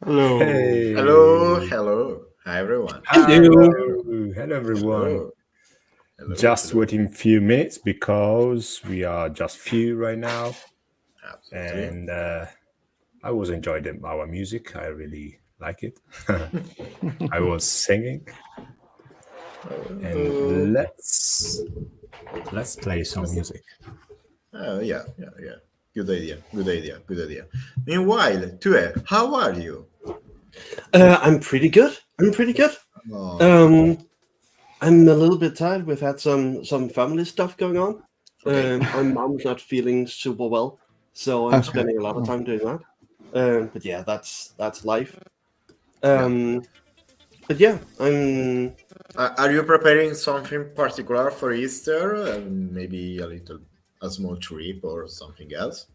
Hello. Hello, Hey. hello. Hi, everyone. Hello. Hello, everyone. Hello, hello, Just hello. waiting few minutes because we are just few right now, Absolutely. and I was enjoying our music. I really like it. I was singing, and Oh, let's play some music. yeah. Good idea, good idea, good idea. Meanwhile, Tue, how are you? I'm pretty good. I'm pretty good. Oh, Um, I'm a little bit tired. We've had some family stuff going on. okay. My mom's not feeling super well, so I'm Okay. spending a lot of time doing that. But yeah, that's life. Yeah. Um, but yeah, I'm. Are you preparing something particular for Easter? Maybe a small trip or something else?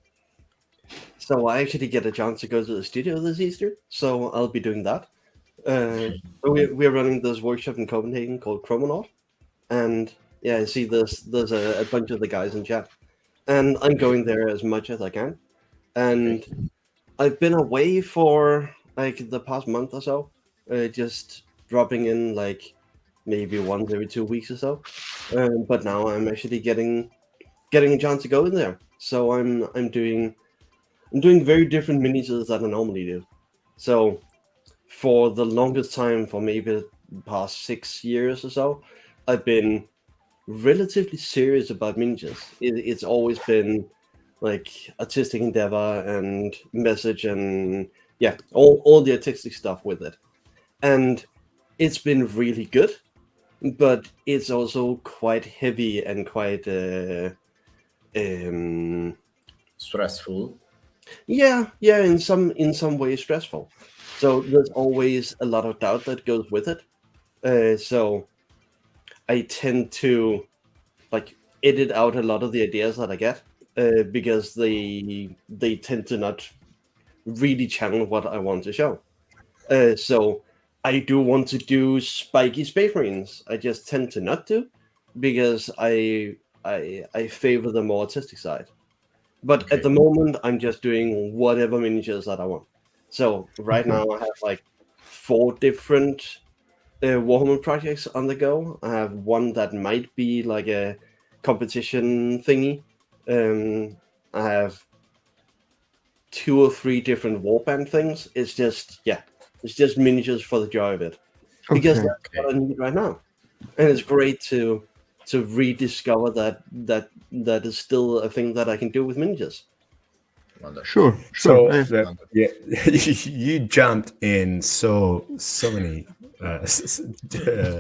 So I actually get a chance to go to the studio this Easter, so I'll be doing that. We're running this workshop in Copenhagen called Chromonaut, and yeah, I see there's a bunch of the guys in chat, and I'm Okay, going there as much as I can. okay. And I've been away for like the past month or so, just dropping in like maybe once every 2 weeks or so. But now I'm actually getting a chance to go in there. So I'm doing very different miniatures than I normally do. So for the longest time, for maybe the past 6 years or so, I've been relatively serious about miniatures. It's always been like artistic endeavor and message and yeah, all the artistic stuff with it. And it's been really good, but it's also quite heavy and quite um Stressful. yeah, in some ways stressful. So there's always a lot of doubt that goes with it. So I tend to like edit out a lot of the ideas that I get because they tend to not really channel what I want to show. So I do want to do spiky space marines. I just tend to not do because I favor the more artistic side. But at Okay. the moment, I'm just doing whatever miniatures that I want. So right now, I have like 4 different Warhammer projects on the go. I have one that might be like a competition thingy. I have 2 or 3 different warband things. It's just miniatures for the joy of it because Okay. that's Okay. what I need right now, and it's great to rediscover that is still a thing that I can do with miniatures. Wonderful. Sure. Sure. So Wonderful. yeah, you jumped in so many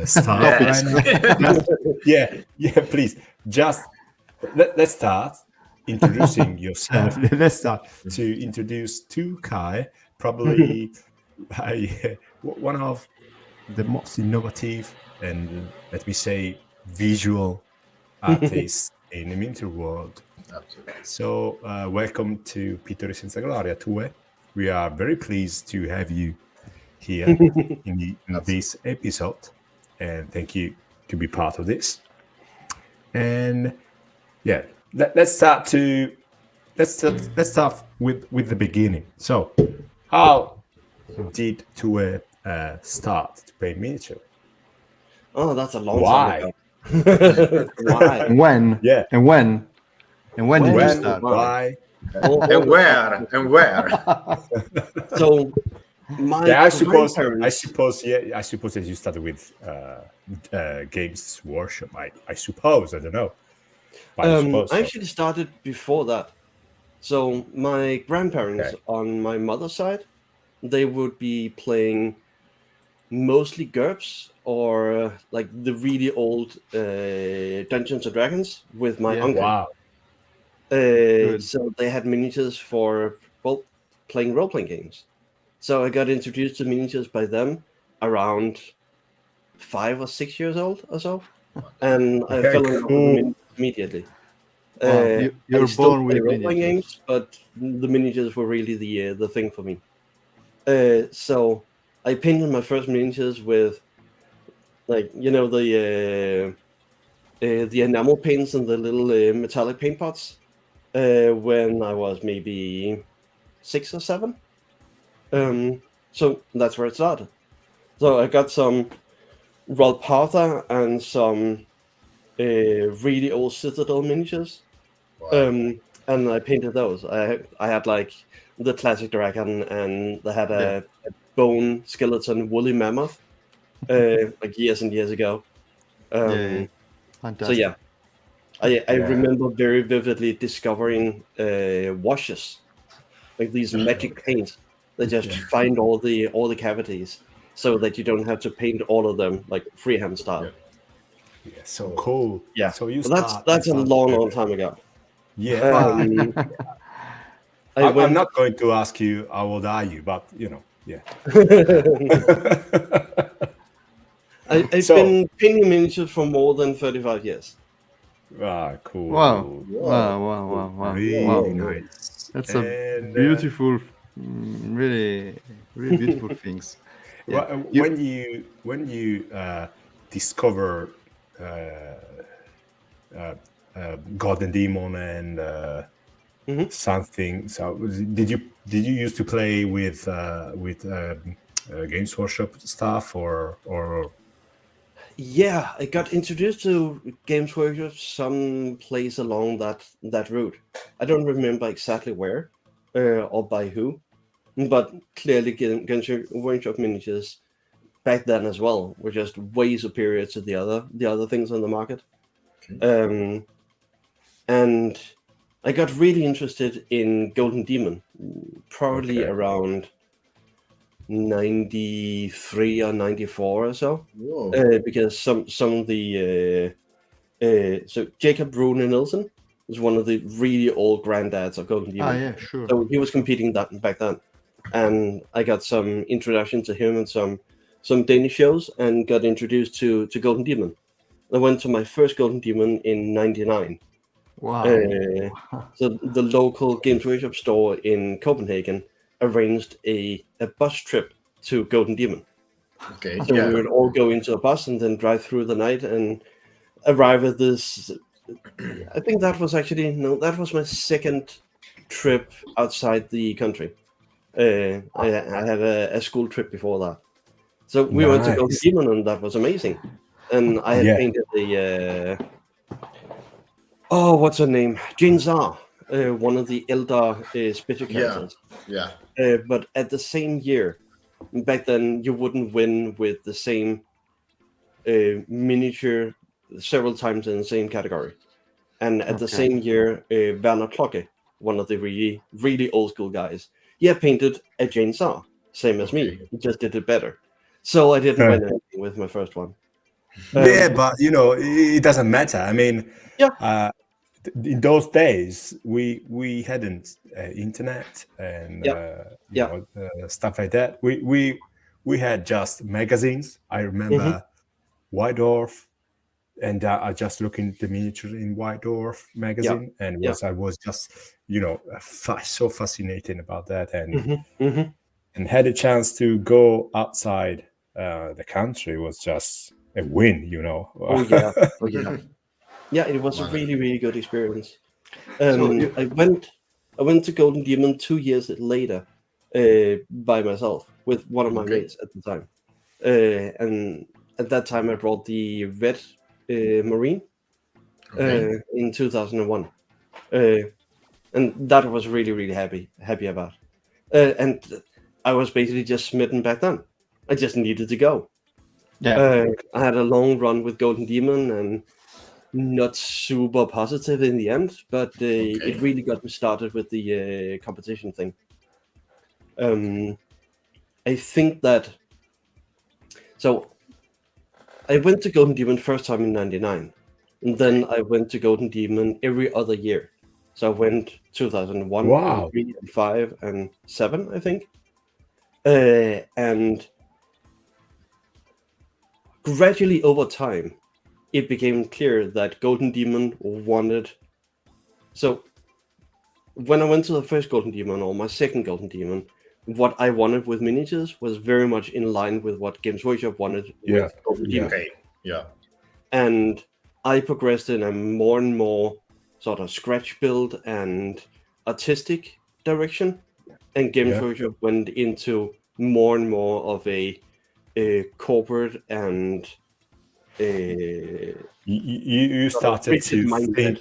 stuff right Yes. now. Just, yeah. Please, just let's start introducing yourself. Let's start to introduce Tue Kaae, probably one of the most innovative and let me say visual artists in the miniature world. Absolutely. So, welcome to Pittori Senza Gloria, Tue. We are very pleased to have you here in this Absolutely. episode, and thank you to be part of this. And yeah, let's start with the beginning. So, how did Tue start to play miniature? Oh, that's a long time Why? ago. Why? When? Yeah, And when? And when did you When? when? start? Why? Why? All And the stuff. where? And where? So my Yeah, I suppose. grandparents. Yeah, I suppose that you started with Games Workshop. I suppose. I don't know, but I suppose I so. actually started before that. So my grandparents Okay. on my mother's side, they would be playing mostly GURPS or like the really old Dungeons and Dragons with my Yeah. uncle. Wow. Good. So they had miniatures for well playing role playing games. So I got introduced to miniatures by them around 5 or 6 years old or so, Wonderful. and I Okay. fell in love with the Cool. miniatures immediately. Wow. I You're still born play with role playing miniatures. games, but the miniatures were really the thing for me. So I painted my first miniatures with like the enamel paints and the little metallic paint pots when I was maybe 6 or 7. Um, So that's where it started. So I got some Rolpatha and some really old Citadel miniatures. Wow. And I painted those. I had like the classic dragon, and they had a bone skeleton woolly mammoth, like years and years ago. Yeah. So Fantastic. yeah, I Yeah. remember very vividly discovering washes, like these magic paints that just Yeah. find all the cavities, so that you don't have to paint all of them like freehand style. Yeah. Yeah, so cool. Yeah, So you but start. that's a long, with- long time ago. Yeah. Um, I I'm went. not going to ask you how old are you, but yeah. I've So, been painting miniatures for more than 35 years. cool. Wow. Wow. Wow. Really Wow. nice. That's a And beautiful, really, really beautiful things. Yeah. when you discover God and Demon and Mhm. something, so did you used to play with Games Workshop stuff or Yeah, I got introduced to Games Workshop some place along that route. I don't remember exactly where or by who, but clearly Games Workshop miniatures back then as well were just way superior to the other things on the market. Okay. And I got really interested in Golden Demon, probably Okay. around 93 or 94 or so. Whoa. Because some of the so Jacob Rune Nielsen was one of the really old granddads of Golden Demon. Yeah, sure. So he was competing that back then, and I got some introduction to him and some Danish shows, and got introduced to Golden Demon. I went to my first Golden Demon in '99. Wow. So the local Games Workshop store in Copenhagen arranged a bus trip to Golden Demon. Okay. So Yeah. we would all go into a bus and then drive through the night and arrive at this. I think that was that was my second trip outside the country. I had a school trip before that. So we went to Golden Nice. Demon, and that was amazing. And I had Yeah. painted the what's her name? Jane Zar, one of the elder Spitter characters. Yeah. But at the same year, back then you wouldn't win with the same miniature several times in the same category. And at the Okay. same year, Werner Klocke, one of the really, really old school guys, he had painted a Jane Zar, same as me. Okay. He just did it better. So I didn't win anything with my first one. Yeah, but it doesn't matter. I mean, Yeah. In those days, we hadn't internet and stuff like that. We had just magazines. I remember White Dwarf, and I just looking at the miniature in White Dwarf magazine, and I was just so fascinated about that, and had a chance to go outside the country was just a win. Oh yeah. Yeah, it was a really, really good experience. I went to Golden Demon 2 years later by myself with one of my mates at the time. And at that time, I brought the Red Marine in 2001. And that was really, really happy about. And I was basically just smitten back then. I just needed to go. Yeah. I had a long run with Golden Demon and not super positive in the end, but it really got me started with the competition thing. I think that so I went to Golden Demon first time in '99, and then I went to Golden Demon every other year. So I went 2001, Wow. and 3, and 5, and 7, I think. And gradually over time, it became clear that Golden Demon wanted. So when I went to the first Golden Demon or my second Golden Demon, what I wanted with miniatures was very much in line with what Games Workshop wanted with Golden Demon. Okay. Yeah. And I progressed in a more and more sort of scratch build and artistic direction, and Games Workshop went into more and more of a corporate and You started rigid to mindset. think.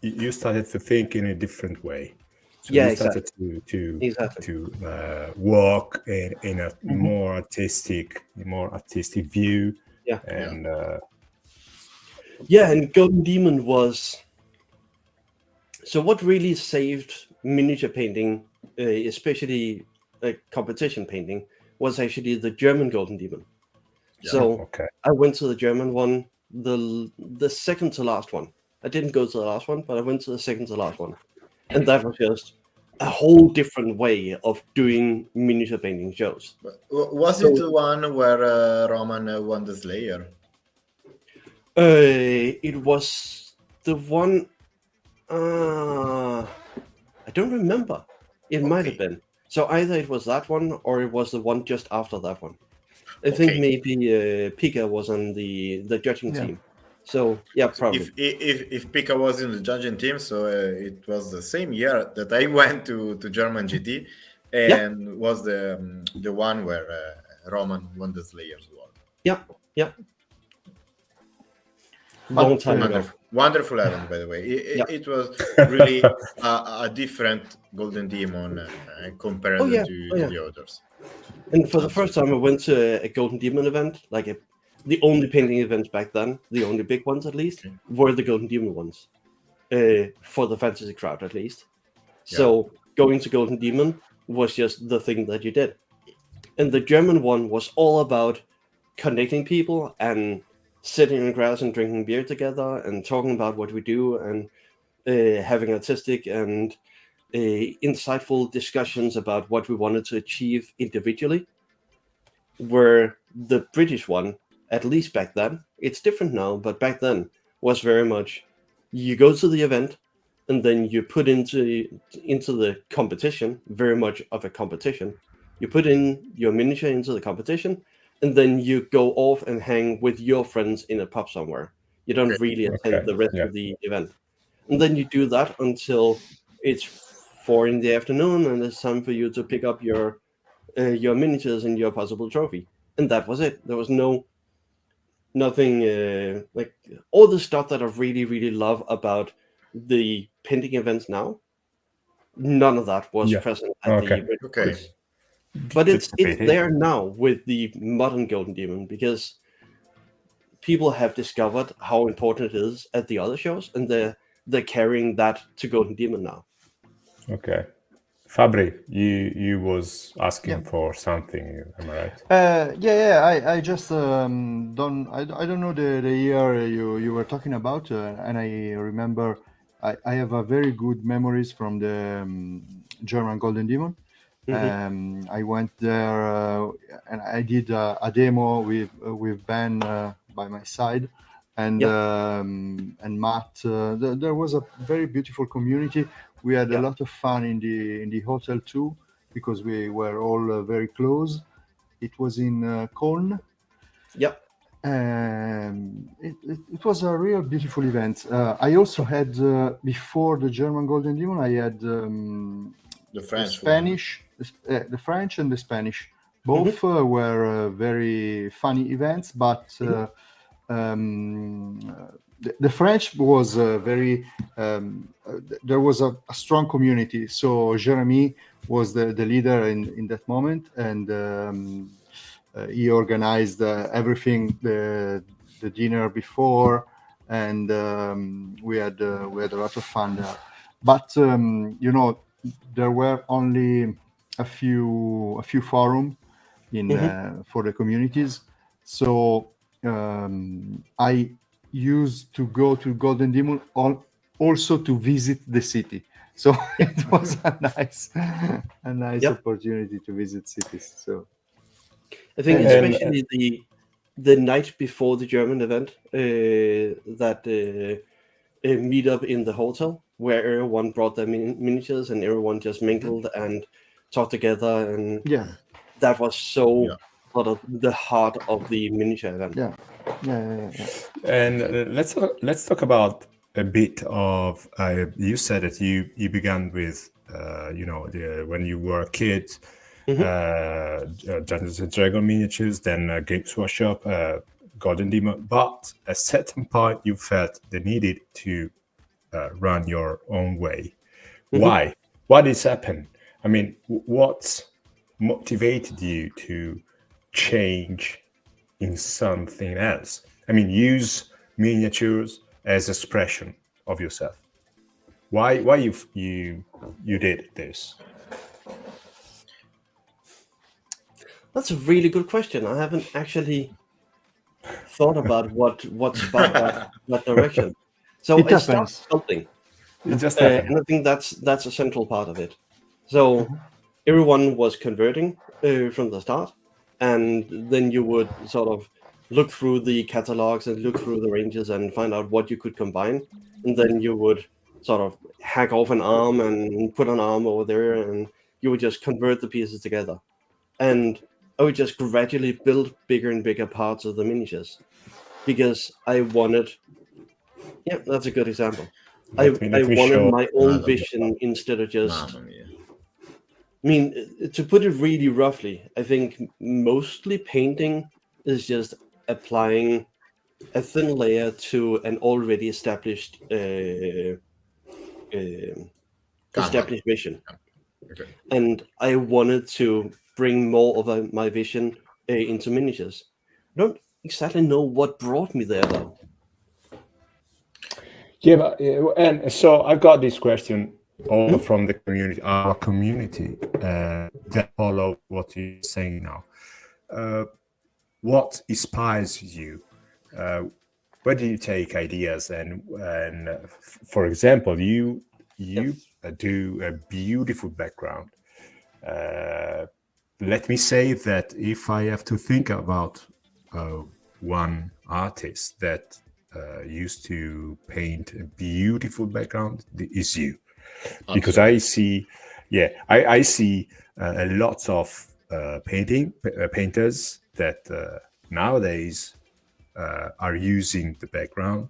You started to think in a different way. So Yeah, you started Exactly. to walk in a more artistic view, Yeah. and And Golden Demon was. So what really saved miniature painting, especially competition painting, was actually the German Golden Demon. So okay. I went to the German one, the second to last one. I didn't go to the last one, but I went to the second to last one, and that was just a whole different way of doing miniature painting shows. Was So- it the one where Roman won the Slayer? It was the one. I don't remember. It might have Okay. been. So either it was that one or it was the one just after that one. I think Okay. maybe Pika was on the judging Yeah. team. So yeah, probably. If Pika was in the judging team, so it was the same year that I went to German GT, and was the one where Roman won the Slayers world. Yeah. Long time ago. Wonderful event, by the way. Yeah. It was really a different Golden Demon compared Oh, yeah. to Oh, yeah. the others. And for the first time, I went to a Golden Demon event, the only painting events back then, the only big ones at least, Okay. were the Golden Demon ones, for the fantasy crowd at least. Yeah. So going to Golden Demon was just the thing that you did. And the German one was all about connecting people and sitting in grass and drinking beer together and talking about what we do and having artistic and insightful discussions about what we wanted to achieve individually. Where the British one, at least back then, it's different now, but back then was very much you go to the event and then you put into the competition, very much of a competition. You put in your miniature into the competition, and then you go off and hang with your friends in a pub somewhere. You don't really attend the rest of the event. And then you do that until it's 4 in the afternoon, and it's time for you to pick up your miniatures and your possible trophy. And that was it. There was nothing like all the stuff that I really, really love about the painting events now. None of that was present at the Red Okay. Ones. But it's pity. there now with the modern Golden Demon because people have discovered how important it is at the other shows, and they're carrying that to Golden Demon now. Okay. Fabri, you was asking for something, am I right? I just don't know the year you were talking about, and I remember I have a very good memories from the German Golden Demon. I went there and I did a demo with Ben by my side, and Matt. There was a very beautiful community. We had a lot of fun in the hotel too, because we were all very close. It was in Cologne. Yep. It was a real beautiful event. I also had before the German Golden Demon, I had The French Spanish, the French and the Spanish. Both were very funny events, but the French was very. There was a strong community. So Jeremy was the leader in that moment, and he organized everything, the dinner before, and we had a lot of fun there. But there were only a few forum for the communities. So I used to go to Golden Demon also to visit the city. So it was a nice opportunity to visit cities. So I think especially the night before the German event, that meet up in the hotel where everyone brought their miniatures and everyone just mingled and talked together, and that was so sort of the heart of the miniature event. And let's talk about a bit of. You said that you began with when you were a kid Dungeons and Dragons miniatures, then Games Workshop, Golden Demon. But at a certain point, you felt the needed to run your own way. Why? What has happened? I mean, what motivated you to change in something else? I mean, use miniatures as expression of yourself. Why you did this? That's a really good question. I haven't actually thought about what sparked that direction. So It I started happens. something, It just happened. and I think that's a central part of it. So everyone was converting from the start, and then you would sort of look through the catalogs and look through the ranges and find out what you could combine, and then you would sort of hack off an arm and put an arm over there, and you would just convert the pieces together. And I would just gradually build bigger and bigger parts of the miniatures because I wanted. Yeah, that's a good example. I Let me wanted show. my own Mamma vision instead of just. Mamma mia. I mean, to put it really roughly, I think mostly painting is just applying a thin layer to an already established vision. Okay. And I wanted to bring more of my vision into miniatures. I don't exactly know what brought me there, though. Yeah, but, and so I've got this question all from the community, our community that follow what you're saying now. What inspires you? Where do you take ideas? And for example, you do a beautiful background. Let me say that if I have to think about one artist that used to paint a beautiful background, is you. Because I see, I see a lot of painters that nowadays are using the background,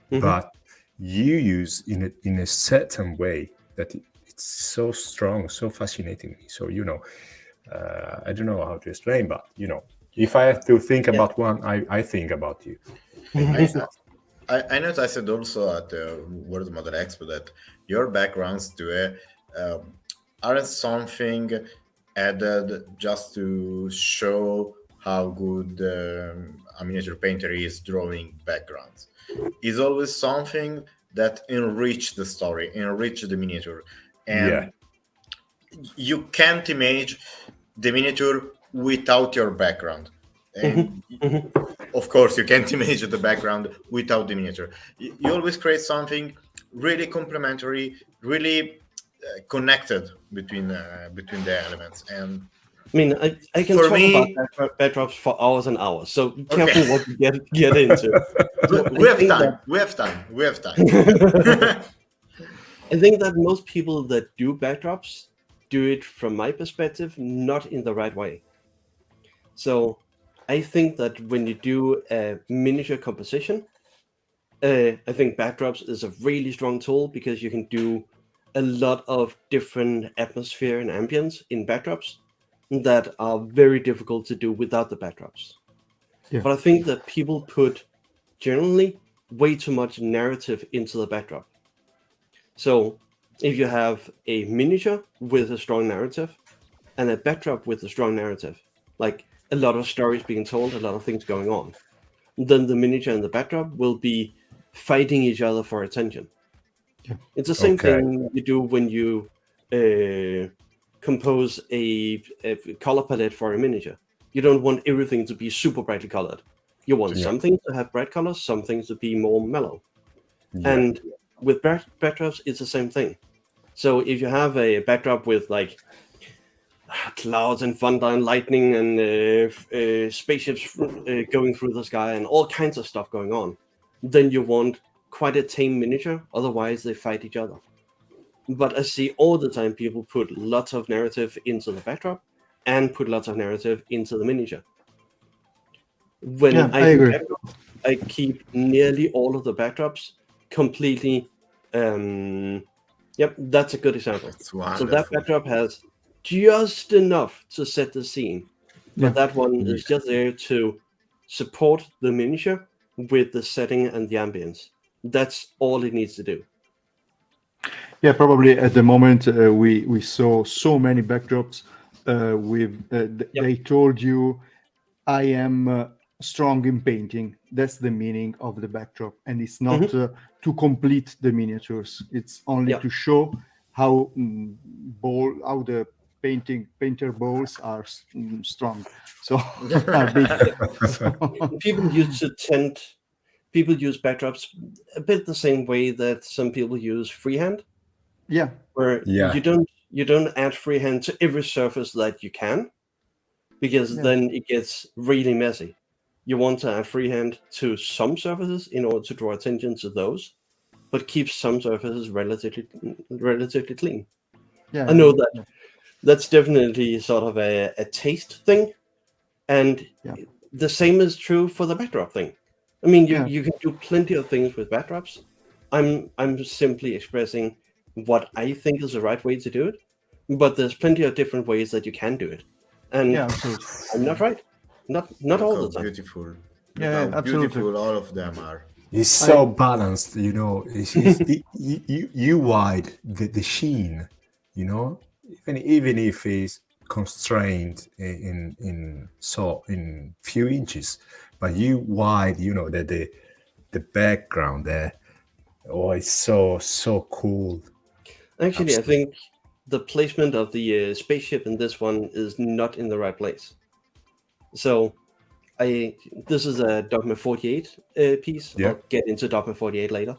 but you use in a certain way that it's so strong, so fascinating. So I don't know how to explain, but if I have to think about one, I think about you. I noticed also at the World Model Expo that your backgrounds to aren't something added just to show how good a miniature painter is drawing backgrounds. It's always something that enrich the story, enrich the miniature, and you can't imagine the miniature without your background. And of course, you can't imagine the background without the miniature. You always create something really complementary, really connected between the elements. And I mean, I can For talk me- about backdrops for hours and hours. So be careful what you get into. we have think time. We have time. We have time. I think that most people that do backdrops do it, from my perspective, not in the right way. So I think that when you do a miniature composition, I think backdrops is a really strong tool because you can do a lot of different atmosphere and ambience in backdrops that are very difficult to do without the backdrops. Yeah. But I think that people put generally way too much narrative into the backdrop. So if you have a miniature with a strong narrative and a backdrop with a strong narrative, like a lot of stories being told, a lot of things going on, then the miniature and the backdrop will be fighting each other for attention. Yeah. It's the same Okay. thing you do when you compose a color palette for a miniature. You don't want everything to be super brightly colored. You want some things to have bright colors, some things to be more mellow. And with backdrops, it's the same thing. So if you have a backdrop with like clouds and thunder and lightning and spaceships going through the sky and all kinds of stuff going on, then you want quite a tame miniature. Otherwise, they fight each other. But I see all the time people put lots of narrative into the backdrop and put lots of narrative into the miniature. When Yeah, I do agree. backdrops, I keep nearly all of the backdrops completely. Yep, that's a good example. It's So wonderful. that backdrop has just enough to set the scene, but Yeah. that one is just there to support the miniature with the setting and the ambience. That's all it needs to do. Yeah, probably at the moment we saw so many backdrops they told you I am strong in painting. That's the meaning of the backdrop, and it's not to complete the miniatures. It's only to show how how the painter balls are strong. So are big. People use backdrops a bit the same way that some people use freehand, Yeah, where Yeah. you don't add freehand to every surface that you can, because then it gets really messy. You want to add freehand to some surfaces in order to draw attention to those, but keep some surfaces relatively clean. yeah. I know that that's definitely sort of a taste thing, and the same is true for the backdrop thing. I mean, you can do plenty of things with backdrops. I'm simply expressing what I think is the right way to do it, but there's plenty of different ways that you can do it, and Absolutely. I'm not right. Not Look all how the time. beautiful. Look Yeah, how absolutely. beautiful all of them are. It's so balanced, you know. You wide the sheen, you know, even if it's constrained in few inches, but you wide, you know, the background there. Oh, it's so cool. Actually, I think the placement of the spaceship in this one is not in the right place. So, this is a Dogma 48 piece. Yeah. I'll get into Dogma 48 later.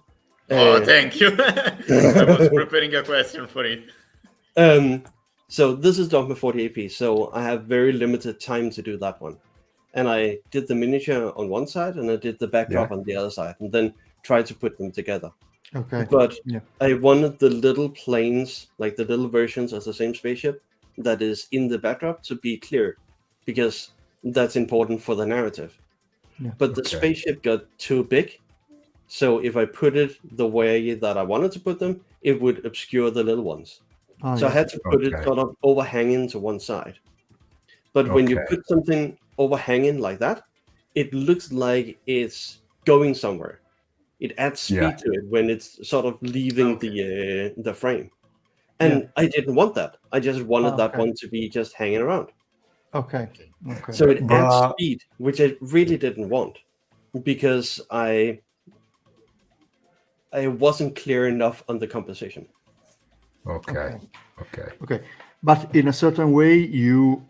Oh, thank you. I was preparing a question for it. So this is Dogma 48 piece. So I have very limited time to do that one, and I did the miniature on one side and I did the backdrop on the other side, and then tried to put them together. Okay. But I wanted the little planes, like the little versions of the same spaceship that is in the backdrop, to be clear, because that's important for the narrative. But the spaceship got too big, so if I put it the way that I wanted to put them, it would obscure the little ones. So I had to put it sort of overhanging to one side. But when you put something overhanging like that, it looks like it's going somewhere. It adds speed to it when it's sort of leaving the frame. And I didn't want that. I just wanted that one to be just hanging around. Okay. So it adds speed, which I really didn't want, because I wasn't clear enough on the composition. Okay. But in a certain way, you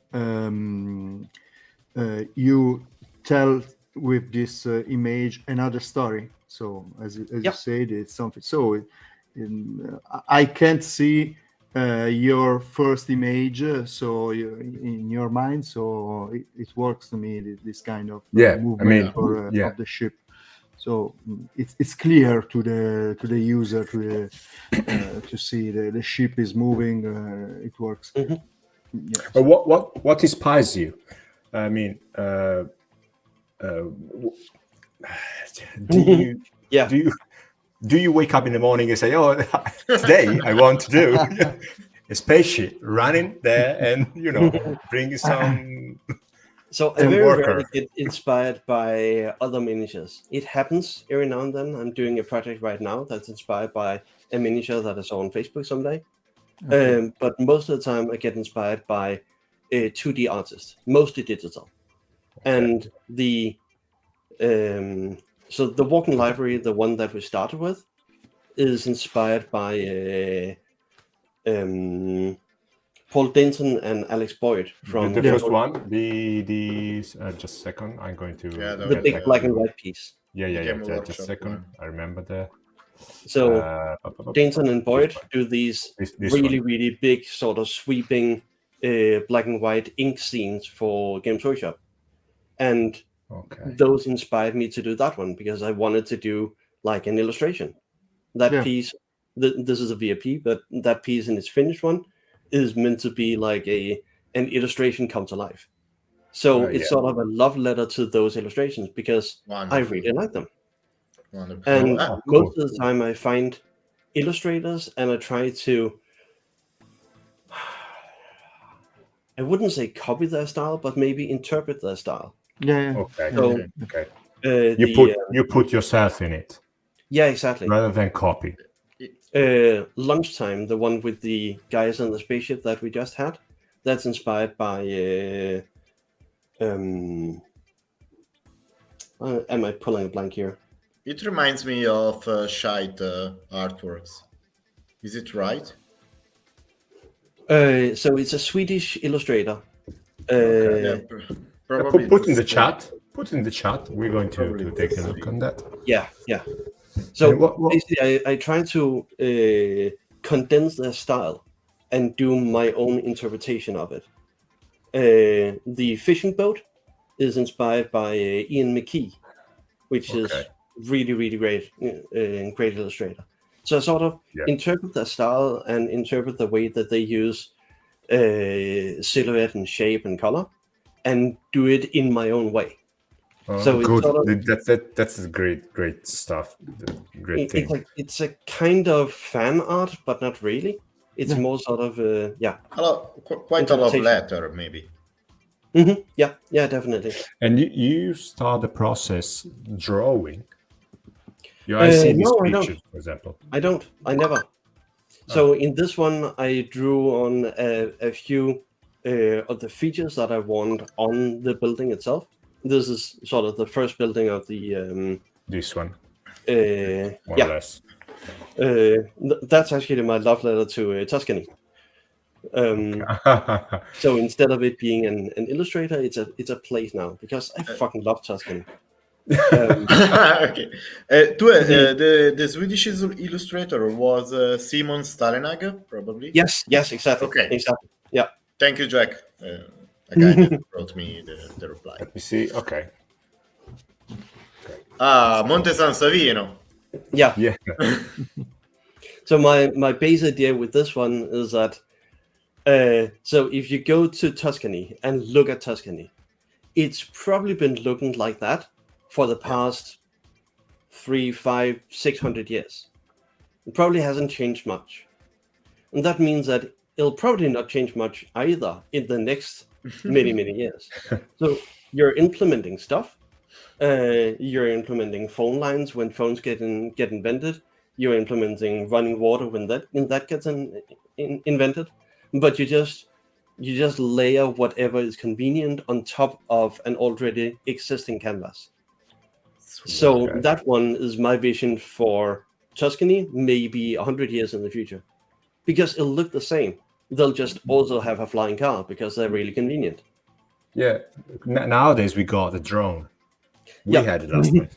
tell with this image another story. So as you said, it's something. So I can't see your first image, so in your mind. So it works to me, this kind of movement of the ship. So it's clear to the user to see the ship is moving. It works. What inspires you? I mean, do you wake up in the morning and say, "Oh, today I want to do a spaceship running there," and bring some? So I very rarely get inspired by other miniatures. It happens every now and then. I'm doing a project right now that's inspired by a miniature that I saw on Facebook someday. But most of the time I get inspired by a 2D artist, mostly digital. And so the walking library, the one that we started with, is inspired by Paul Denton and Alex Boyd from the first one. Just a second. I'm going to the big black and white piece. Just a second. I remember that. So Denton and Boyd do these really big, sort of sweeping black and white ink scenes for Games Workshop, and those inspired me to do that one because I wanted to do like an illustration. That piece, this is a VIP, but that piece in its finished one is meant to be like an illustration come to life. So it's sort of a love letter to those illustrations because I really like them. Wonderful. And most of the time I find illustrators and I try to, I wouldn't say copy their style, but maybe interpret their style. Yeah. Okay. So Okay. the You put yourself in it yeah, exactly. rather than copy. Lunchtime, the one with the guys on the spaceship that we just had, that's inspired by am I pulling a blank here? It reminds me of Shite artworks. Is it right? So it's a Swedish illustrator. Yeah, probably. Put in it's the chat. Put in the chat. We're going to Probably take a the look same. on that. Yeah. So And what- basically, I try to condense their style and do my own interpretation of it. The fishing boat is inspired by Ian McKee, which is Okay. really great, great illustrator. So I sort of interpret their style and interpret the way that they use silhouette and shape and color, and do it in my own way. So it's good. sort of, That's great stuff. Great thing. it's a kind of fan art, but not really. It's more sort of Quite a love interpretation. letter, maybe. Yeah, definitely. And you start the process drawing. I see these No, I pictures, don't. for example. I never. So in this one, I drew on a few of the features that I want on the building itself. This is sort of the first building of the. This one, More more or less. That's actually my love letter to Tuscany. So instead of it being an illustrator, it's a place now, because I fucking love Tuscany. Okay. The Swedish illustrator was Simon Stalenhag, probably. Yes, exactly. Okay. Exactly. Yeah. Thank you, Jack. A guy that wrote me the reply. Let me see. Okay. Monte San Savino. Yeah. Yeah. So my base idea with this one is that so if you go to Tuscany and look at Tuscany, it's probably been looking like that for the past 300, 500, 600 years. It probably hasn't changed much. And that means that it'll probably not change much either in the next many years. So you're implementing stuff. You're implementing phone lines when phones get invented. You're implementing running water when that gets invented. But you just layer whatever is convenient on top of an already existing canvas. So that one is my vision for Tuscany, maybe 100 years in the future, because it'll look the same. They'll just also have a flying car because they're really convenient. Yeah. Nowadays we got the drone. We had it last time,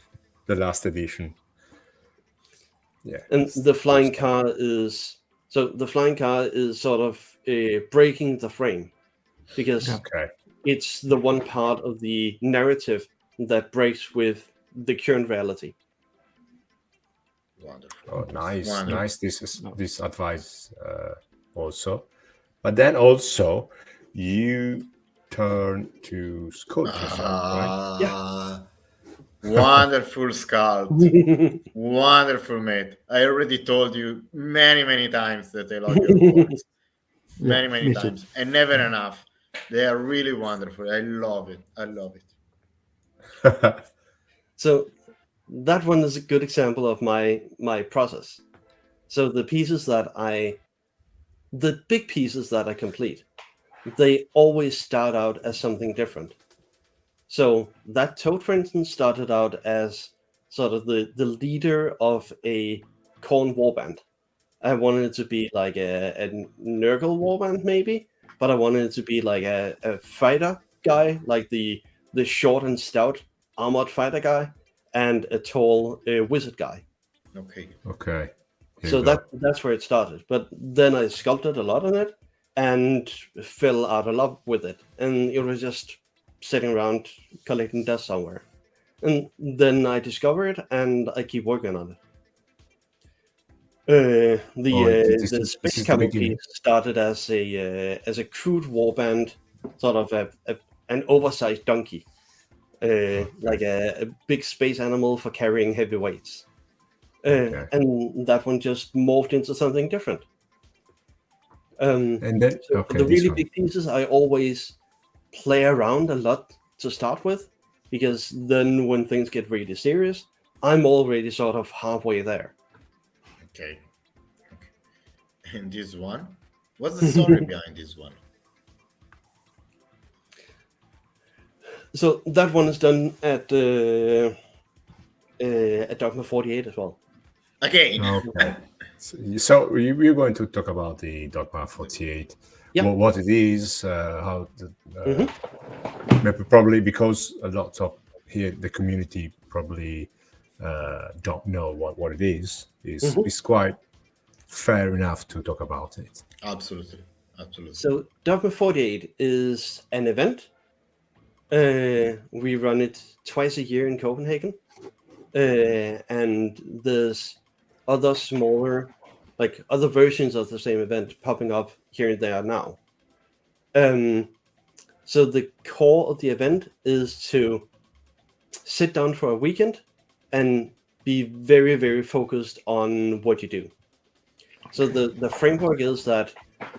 the last edition. Yeah. And the flying car is sort of breaking the frame, because it's the one part of the narrative that breaks with the current reality. Wonderful. Oh, nice. Wonderful. Nice. This advice also, but then also you turn to sculpture, right? Yeah. Wonderful sculpt. Wonderful, mate. I already told you many times that I love your works. Many times, and never enough. They are really wonderful. I love it. So that one is a good example of my process. So the big pieces that I complete, they always start out as something different. So that toad, for instance, started out as sort of the leader of a corn warband. I wanted it to be like a Nurgle warband, maybe, but I wanted it to be like a fighter guy, like the short and stout armored fighter guy, and a tall wizard guy. Okay. So that's where it started. But then I sculpted a lot on it and fell out of love with it, and it was just sitting around collecting dust somewhere. And then I discover it, and I keep working on it. The space camel piece started as a crude warband, sort of an oversized donkey, like a big space animal for carrying heavy weights. And that one just morphed into something different. And then, So okay, the this really one. big pieces, I always play around a lot to start with, because then when things get really serious, I'm already sort of halfway there. Okay. And this one, what's the story behind this one? So that one is done at Dogma 48 as well. Again. Okay. So we're going to talk about the Dogma 48, Yeah. what it is, how Mhm. probably because a lot of here the community probably don't know what it is. It's quite fair enough to talk about it. Absolutely. Absolutely. So Dogma 48 is an event. We run it twice a year in Copenhagen. And there's other smaller, like other versions of the same event popping up here and there now. So the core of the event is to sit down for a weekend and be very, very focused on what you do. So the framework is that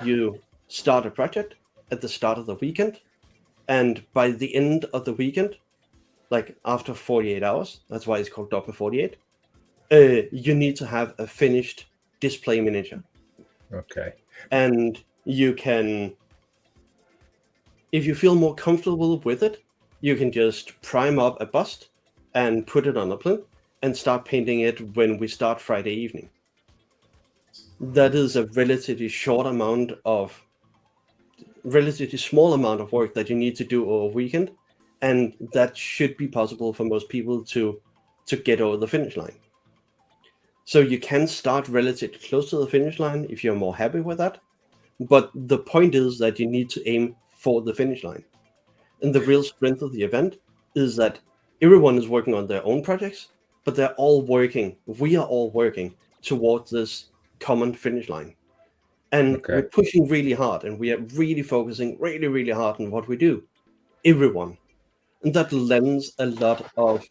you start a project at the start of the weekend, and by the end of the weekend, like after 48 hours, that's why it's called Dogma 48, you need to have a finished display miniature. Okay. And you can, if you feel more comfortable with it, you can just prime up a bust and put it on a plinth and start painting it when we start Friday evening. That is a relatively small amount of work that you need to do over a weekend, and that should be possible for most people to get over the finish line. So you can start relatively close to the finish line if you're more happy with that, but the point is that you need to aim for the finish line. And the real strength of the event is that everyone is working on their own projects, but we are all working towards this common finish line. And Okay. we're pushing really hard, and we are really focusing really, really hard on what we do. Everyone. And that lends a lot of,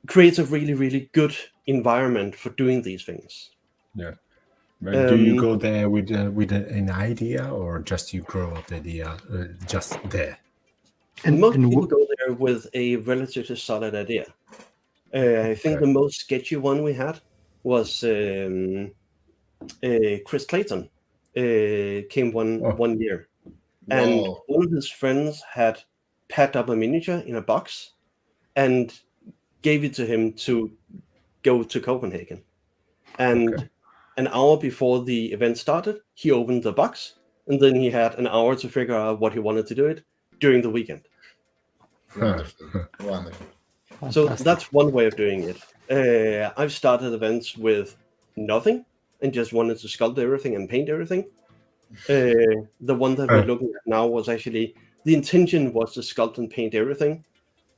creates a really, really good environment for doing these things. Yeah. Do you go there with an idea, or just you grow up the idea just there? Most people go there with a relatively solid idea. I think the most sketchy one we had was Chris Clayton came one year, and Wow. one of his friends had packed up a miniature in a box and gave it to him to go to Copenhagen. And an hour before the event started, he opened the box, and then he had an hour to figure out what he wanted to do it during the weekend. Wonderful. Wonderful. So that's one way of doing it. I've started events with nothing and just wanted to sculpt everything and paint everything. The one that we're looking at now was actually, the intention was to sculpt and paint everything,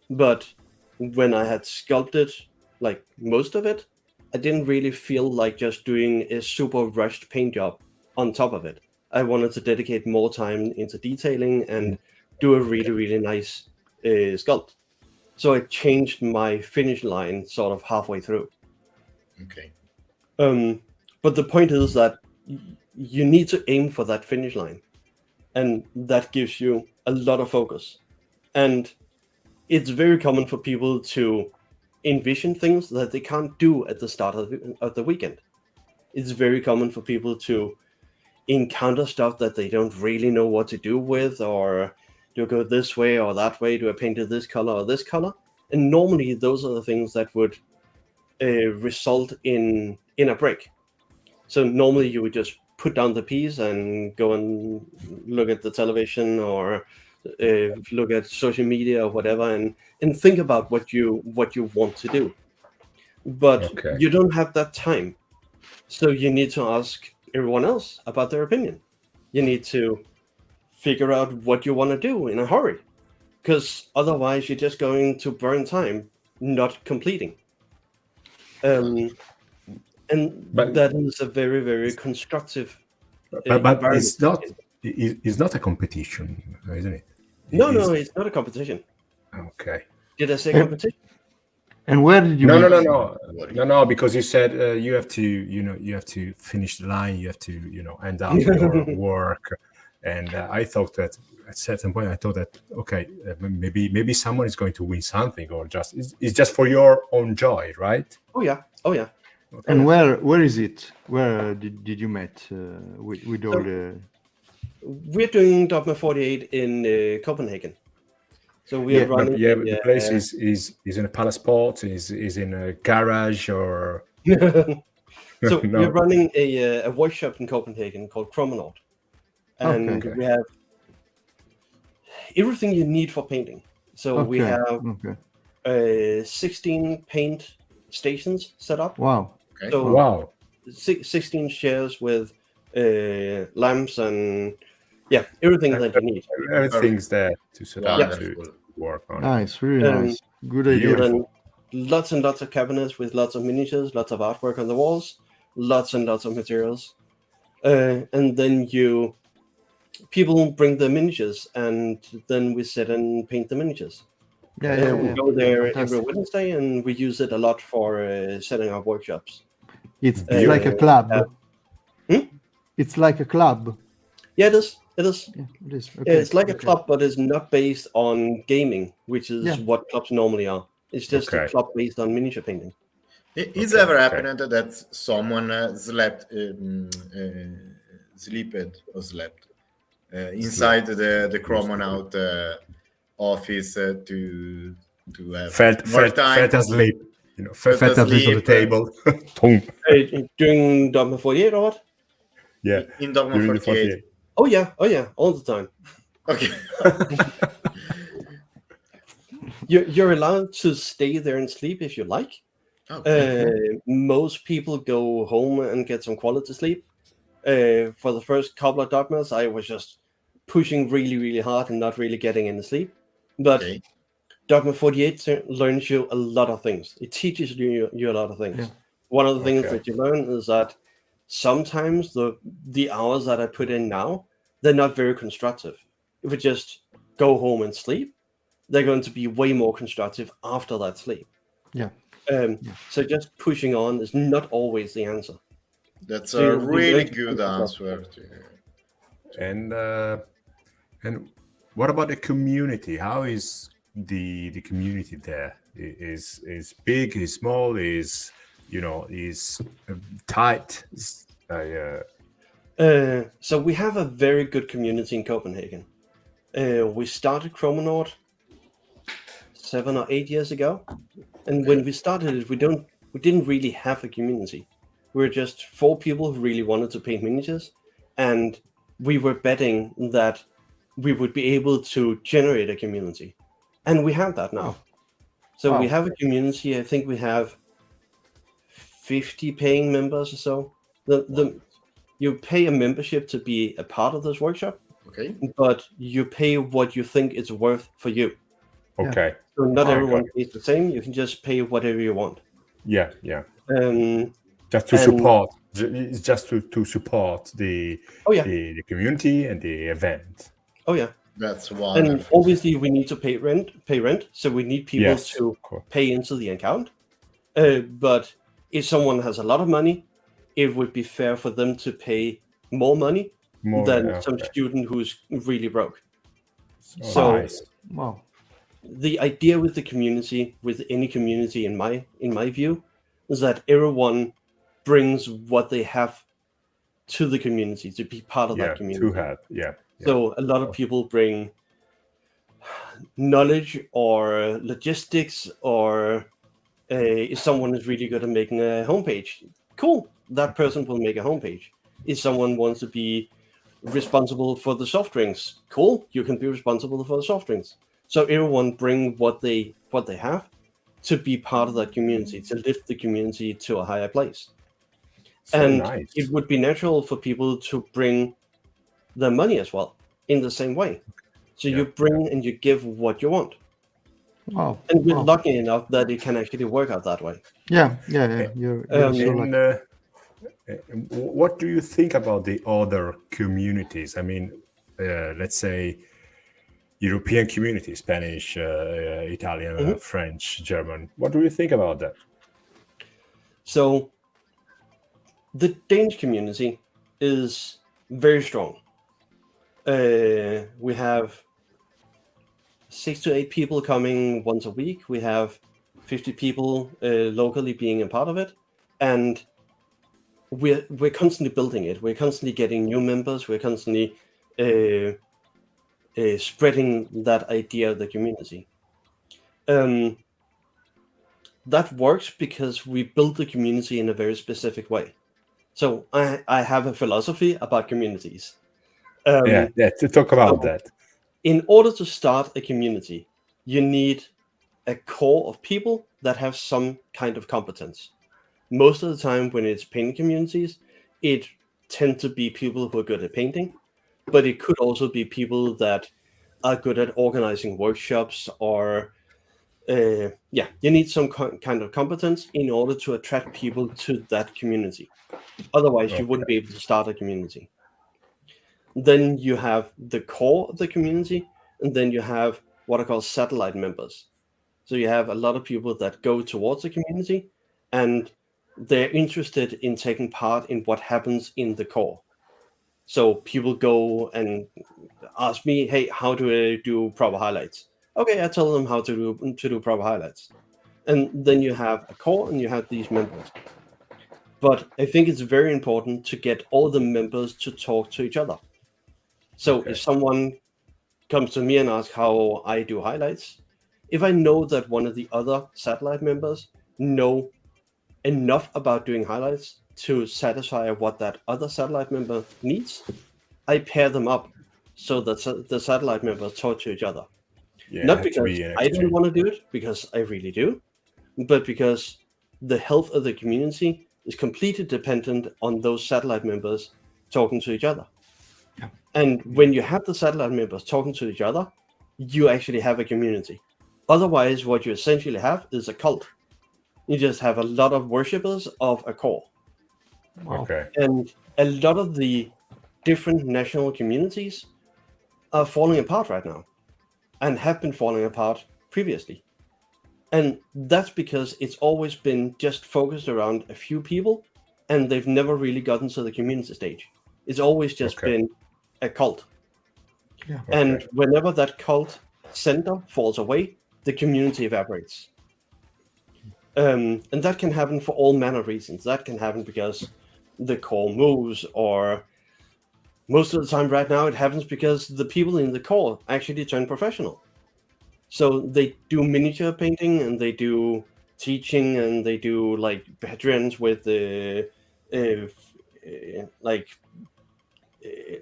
but when I had sculpted like most of it, I didn't really feel like just doing a super rushed paint job on top of it. I wanted to dedicate more time into detailing and do a really, really nice sculpt. So I changed my finish line sort of halfway through. Okay. But the point is that you need to aim for that finish line, and that gives you a lot of focus. And it's very common for people to envision things that they can't do at the start of the weekend. It's very common for people to encounter stuff that they don't really know what to do with, or do I go this way or that way? Do I paint it this color or this color? And normally those are the things that would result in a break. So normally you would just put down the piece and go and look at the television or look at social media or whatever, and think about what you want to do. But you don't have that time. So you need to ask everyone else about their opinion. You need to figure out what you want to do in a hurry, because otherwise you're just going to burn time not completing. And that is a very, very constructive but it's not a competition, isn't it? No, it's not a competition. Okay. Did I say competition? And where did you No, meet? no, because you said you have to, you have to finish the line, you have to, end up your work, and I thought that at a certain point, I thought that okay, maybe someone is going to win something, or just it's just for your own joy, right? Oh yeah. And where is it? Where did you met with all the? We're doing Dogma 48 in Copenhagen. So we are running. But the place is in a palace port, is in a garage, or So No. we're running a workshop in Copenhagen called Chromonaut, and Okay. we have everything you need for painting. So we have 16 paint stations set up. Wow. Okay. So Wow. 16 chairs with lamps and everything that you need. Everything's there to set up to Wonderful. work on. Nice, really nice. Good idea. Beautiful. Lots and lots of cabinets with lots of miniatures, lots of artwork on the walls, lots and lots of materials. And then people bring the miniatures, and then we sit and paint the miniatures. We go there every Wednesday, and we use it a lot for setting up workshops. It's like a club. It's like a club. Yeah, it is. Yeah, it is. Okay. It's like a club, but it's not based on gaming, which is what clubs normally are. It's just a club based on miniature painting. Is ever happened that someone slept inside the Chromonaut office to have more time? Felt asleep. Felt asleep on the table. During Dogma 48 or what? Yeah. In Dogma During the 48. Oh yeah, all the time. Okay. You're allowed to stay there and sleep if you like. Okay. Most people go home and get some quality sleep. For the first couple of dogmas, I was just pushing really, really hard and not really getting any sleep. But Dogma 48 learns you a lot of things. It teaches you a lot of things. Yeah. One of the things that you learn is that sometimes the hours that I put in now, they're not very constructive. If we just go home and sleep, they're going to be way more constructive after that sleep. Yeah. So just pushing on is not always the answer. That's a really good answer. And what about the community? How is the community there? Is big? Is small? Is tight? So we have a very good community in Copenhagen. We started Chromonaut 7 or 8 years ago, and when we started it, we didn't really have a community. We were just 4 people who really wanted to paint miniatures, and we were betting that we would be able to generate a community, and we have that now. So we have a community. I think we have 50 paying members or so. You pay a membership to be a part of this workshop, but you pay what you think it's worth for you. Okay. So not everyone pays the same. You can just pay whatever you want. Yeah. Just to support. It's just to support the community and the event. Oh yeah. That's wonderful. And obviously we need to pay rent. So we need people to pay into the account. But if someone has a lot of money, it would be fair for them to pay more money than some student who's really broke. So nice. Wow. The idea with the community, with any community in my view, is that everyone brings what they have to the community to be part of that community. To have, So a lot of people bring knowledge or logistics, or if someone is really good at making a homepage, cool, that person will make a homepage. If someone wants to be responsible for the soft drinks, cool, you can be responsible for the soft drinks. So everyone bring what they have to be part of that community, to lift the community to a higher place. It would be natural for people to bring their money as well in the same way. So you bring and you give what you want. Wow. And we're lucky enough that it can actually work out that way. Yeah. You're so lucky. What do you think about the other communities? I mean, let's say European community, Spanish, Italian, Mhm. French, German. What do you think about that? So the Danish community is very strong. We have 6 to 8 people coming once a week. We have 50 people locally being a part of it, and we're constantly building it. We're constantly getting new members. We're constantly spreading that idea of the community. That works because we build the community in a very specific way. So I have a philosophy about communities. Yeah, to talk about so that. In order to start a community, you need a core of people that have some kind of competence. Most of the time when it's painting communities, it tend to be people who are good at painting, but it could also be people that are good at organizing workshops or you need some kind of competence in order to attract people to that community. Otherwise, you wouldn't be able to start a community. Then you have the core of the community, and then you have what are called satellite members. So you have a lot of people that go towards the community, and they're interested in taking part in what happens in the core. So people go and ask me, "Hey, how do I do proper highlights?" Okay, I tell them how to do proper highlights. And then you have a core and you have these members. But I think it's very important to get all the members to talk to each other. So if someone comes to me and asks how I do highlights, if I know that one of the other satellite members know enough about doing highlights to satisfy what that other satellite member needs, I pair them up so that the satellite members talk to each other. Yeah, Not because I don't exchange. want to do it, because I really do, but because the health of the community is completely dependent on those satellite members talking to each other. Yeah. And when you have the satellite members talking to each other, you actually have a community. Otherwise, what you essentially have is a cult. You just have a lot of worshippers of a core. Wow. Okay. And a lot of the different national communities are falling apart right now and have been falling apart previously. And that's because it's always been just focused around a few people, and they've never really gotten to the community stage. It's always just been a cult. Yeah. And whenever that cult center falls away, the community evaporates. And that can happen for all manner of reasons. That can happen because the core moves, or most of the time right now it happens because the people in the core actually turn professional. So they do miniature painting, and they do teaching, and they do like veterans with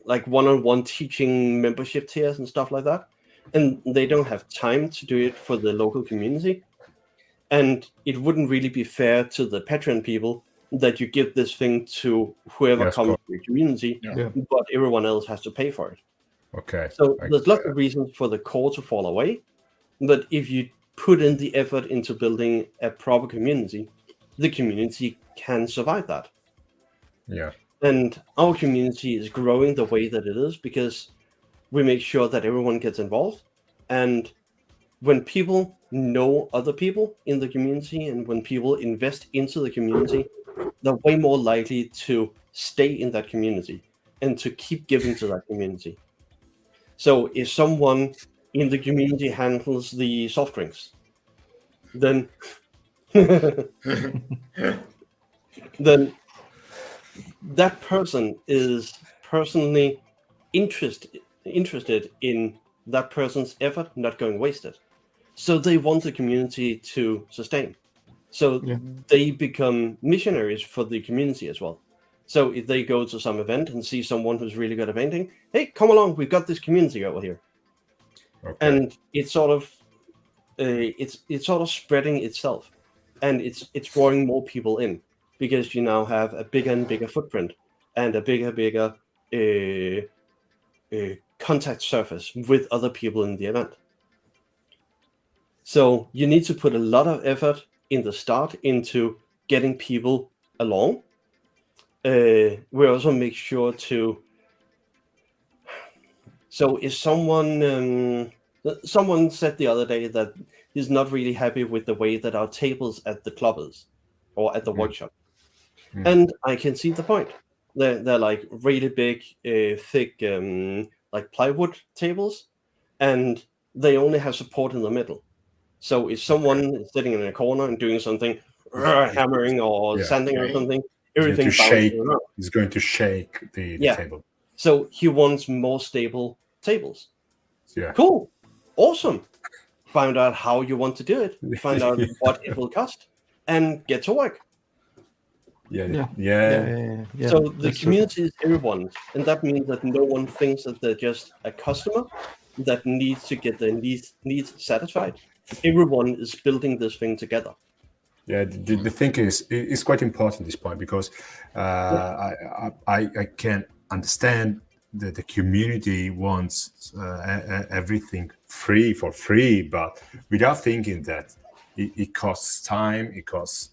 like one-on-one teaching membership tiers and stuff like that. And they don't have time to do it for the local community. And it wouldn't really be fair to the patron people that you give this thing to whoever Yes, comes to your community, Yeah. but everyone else has to pay for it. Okay. So there's lots of reasons for the core to fall away. But if you put in the effort into building a proper community, the community can survive that. Yeah. And our community is growing the way that it is because we make sure that everyone gets involved. And when people know other people in the community, and when people invest into the community, they're way more likely to stay in that community and to keep giving to that community. So if someone in the community handles the soft drinks, then then that person is personally interested in that person's effort not going wasted. So they want the community to sustain. So they become missionaries for the community as well. So if they go to some event and see someone who's really good at painting, hey, come along, we've got this community over here. And it's sort of spreading itself, and it's drawing more people in because you now have a bigger and bigger footprint and a bigger contact surface with other people in the event. So you need to put a lot of effort in the start into getting people along. We also make sure to. So if someone Someone said the other day that he's not really happy with the way that our tables at the club is, or at the workshop. And I can see the point. They're like really big, thick, like plywood tables, and they only have support in the middle. So if someone is sitting in a corner and doing something, hammering or sanding or something, everything bounces around. It's going to shake the table. So he wants more stable tables. Yeah. Cool. Awesome. Find out how you want to do it. Find out what it will cost, and get to work. Yeah. So the community is everyone, and that means that no one thinks that they're just a customer that needs to get their needs satisfied. Everyone is building this thing together. Yeah, the thing is, it's quite important at this point, because I can understand that the community wants everything for free, but without thinking that it costs time, it costs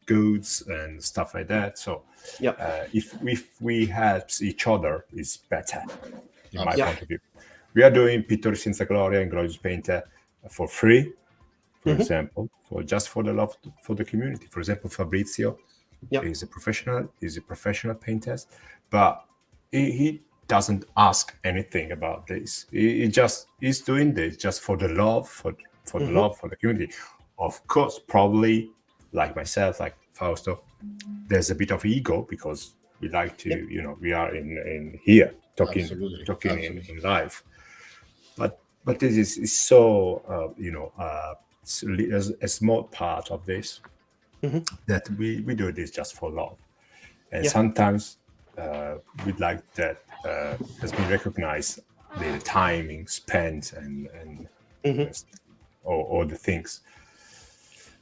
goods and stuff like that. So if we help each other, it's better, in my point of view. We are doing Pittori Senza Gloria and Glorious Painter for free, for example, just for the love for the community. For example, Fabrizio is a professional painter, but he doesn't ask anything about this. He's doing this just for the love for the love for the community. Of course, probably like myself, like Fausto, there's a bit of ego, because we like to, we are in here talking in live. But this is so a small part of this that we do this just for love, and sometimes we'd like that has been recognized, the timing spent and all the things.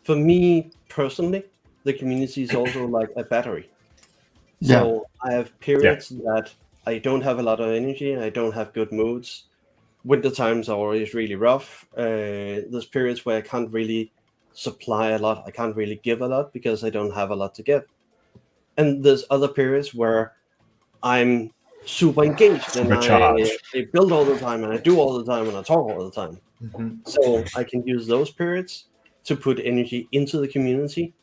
For me personally, the community is also like a battery. So I have periods that I don't have a lot of energy, I don't have good moods. Winter times are always really rough. There's periods where I can't really supply a lot, I can't really give a lot because I don't have a lot to give. And there's other periods where I'm super engaged and I build all the time and I do all the time and I talk all the time. So I can use those periods to put energy into the community,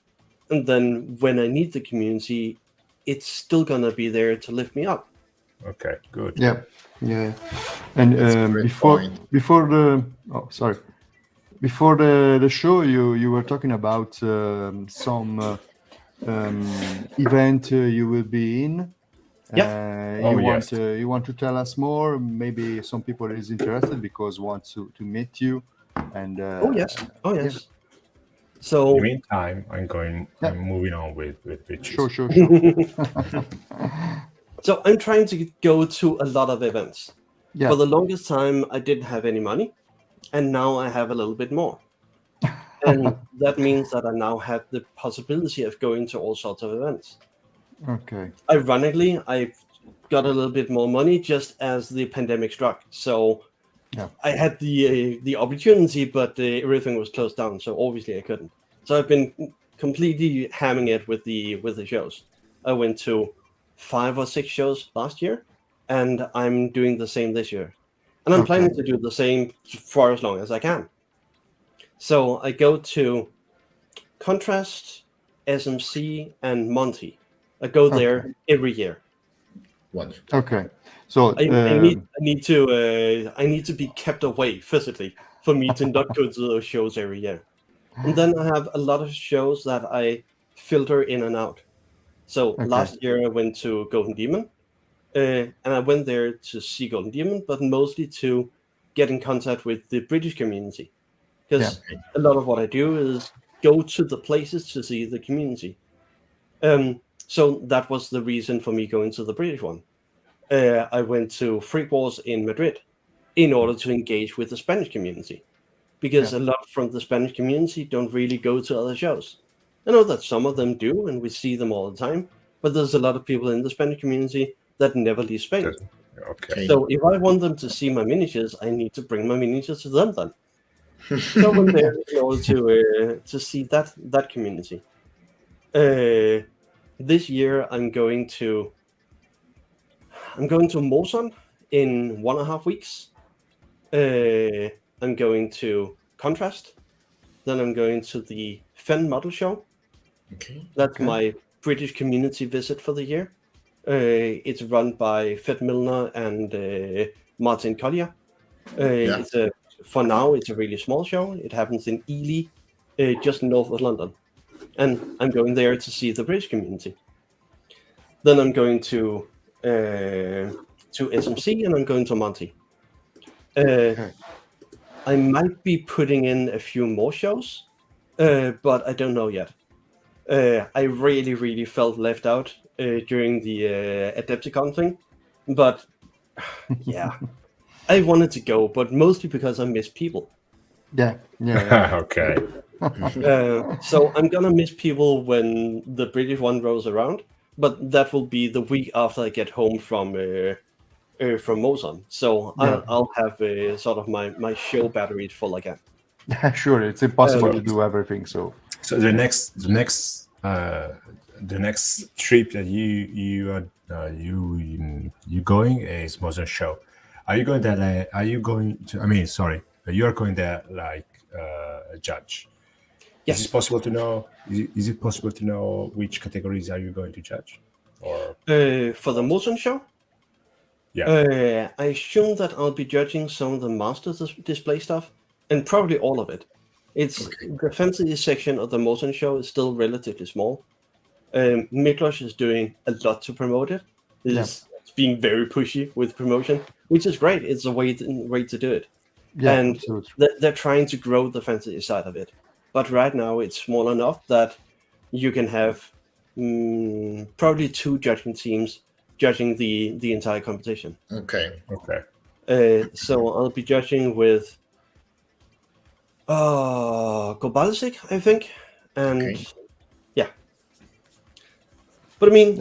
and then when I need the community, it's still gonna be there to lift me up. Okay, good. Yeah. And before the show, you were talking about some event you will be in. You want to tell us more? Maybe some people is interested because want to meet you. And oh yes. So in the meantime, I'm moving on with pictures. Sure. So I'm trying to go to a lot of events. For the longest time, I didn't have any money, and now I have a little bit more. And that means that I now have the possibility of going to all sorts of events. Okay. Ironically, I got a little bit more money just as the pandemic struck. So I had the opportunity, but everything was closed down. So obviously I couldn't. So I've been completely hamming it with the shows. I went to 5 or 6 shows last year, and I'm doing the same this year. And I'm planning to do the same for as long as I can. So I go to Contrast, SMC, and Monty. I go there every year. Wonderful. Okay. So I need to be kept away physically for me to not go to those shows every year. And then I have a lot of shows that I filter in and out. So last year I went to Golden Demon, and I went there to see Golden Demon, but mostly to get in contact with the British community. Because a lot of what I do is go to the places to see the community. So that was the reason for me going to the British one. I went to Freak Wars in Madrid in order to engage with the Spanish community. Because a lot from the Spanish community don't really go to other shows. I know that some of them do, and we see them all the time, but there's a lot of people in the Spanish community that never leave Spain. Okay. So if I want them to see my miniatures, I need to bring my miniatures to them then. So I went there in order to see that community. This year I'm going to Moson in 1.5 weeks. I'm going to Contrast. Then I'm going to the Fen Model Show. Okay. That's Okay. my British community visit for the year. It's run by Fed Milner and Martin Collier. Yeah. For now, it's a really small show. It happens in Ely, just north of London. And I'm going there to see the British community. Then I'm going to SMC, and I'm going to Monty. I might be putting in a few more shows, but I don't know yet. I really, really felt left out during the Adepticon thing, but yeah, I wanted to go, but mostly because I miss people. Yeah. Okay. So I'm gonna miss people when the British one rolls around, but that will be the week after I get home from Moson. So Yeah. I'll have sort of my show batteries full again. Sure, it's impossible to do everything. So The next trip that you going is Mozen show. Are you going there? Are you going to? I mean, sorry, you are going there like a judge. Yes. Is it possible to know? Is it possible to know which categories are you going to judge? Or For the Moson show? Yeah. I assume that I'll be judging some of the Masters display stuff, and probably all of it. It's the fantasy section of the Moson show is still relatively small. Miklos is doing a lot to promote it. It's being very pushy with promotion, which is great. It's a way to do it. yeah, And absolutely. they're trying to grow the fantasy side of it. But right now it's small enough that you can have probably 2 judging teams judging the entire competition. Okay. So I'll be judging with Kobalsik, I think, and Okay. yeah. But I mean,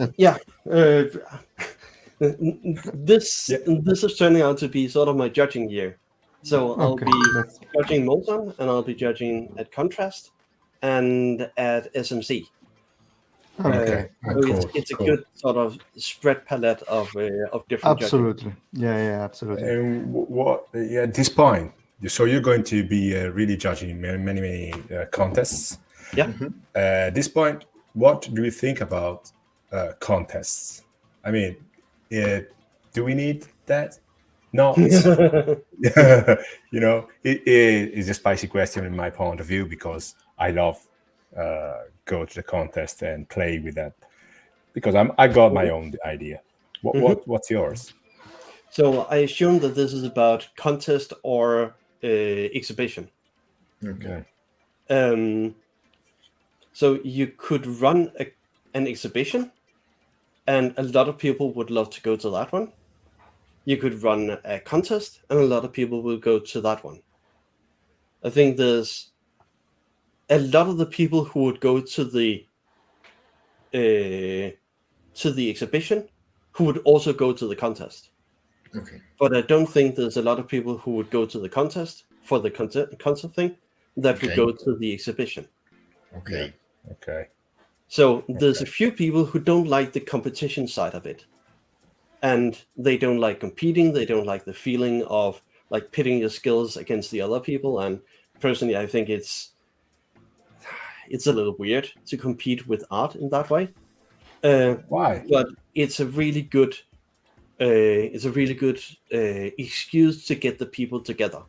this is turning out to be sort of my judging year. So I'll Okay, be judging Moton, and I'll be judging at Contrast and at SMC. Okay. So it's a good sort of spread palette of different absolutely. Yeah, absolutely. And what at this point? So you're going to be really judging many contests. Yeah. At this point, what do you think about contests? I mean, do we need that? Not. You know, it is a spicy question in my point of view because I love go to the contest and play with that because I got my own idea. What's yours? So I assume that this is about contest or exhibition. Okay. So you could run an exhibition, and a lot of people would love to go to that one. You could run a contest, and a lot of people will go to that one. I think there's a lot of the people who would go to the exhibition who would also go to the contest. Okay. But I don't think there's a lot of people who would go to the contest for the concert thing that would go to the exhibition. Okay. Okay. So there's a few people who don't like the competition side of it. And they don't like competing. They don't like the feeling of like pitting your skills against the other people. And personally, I think it's a little weird to compete with art in that way. Why? But it's a really good excuse to get the people together.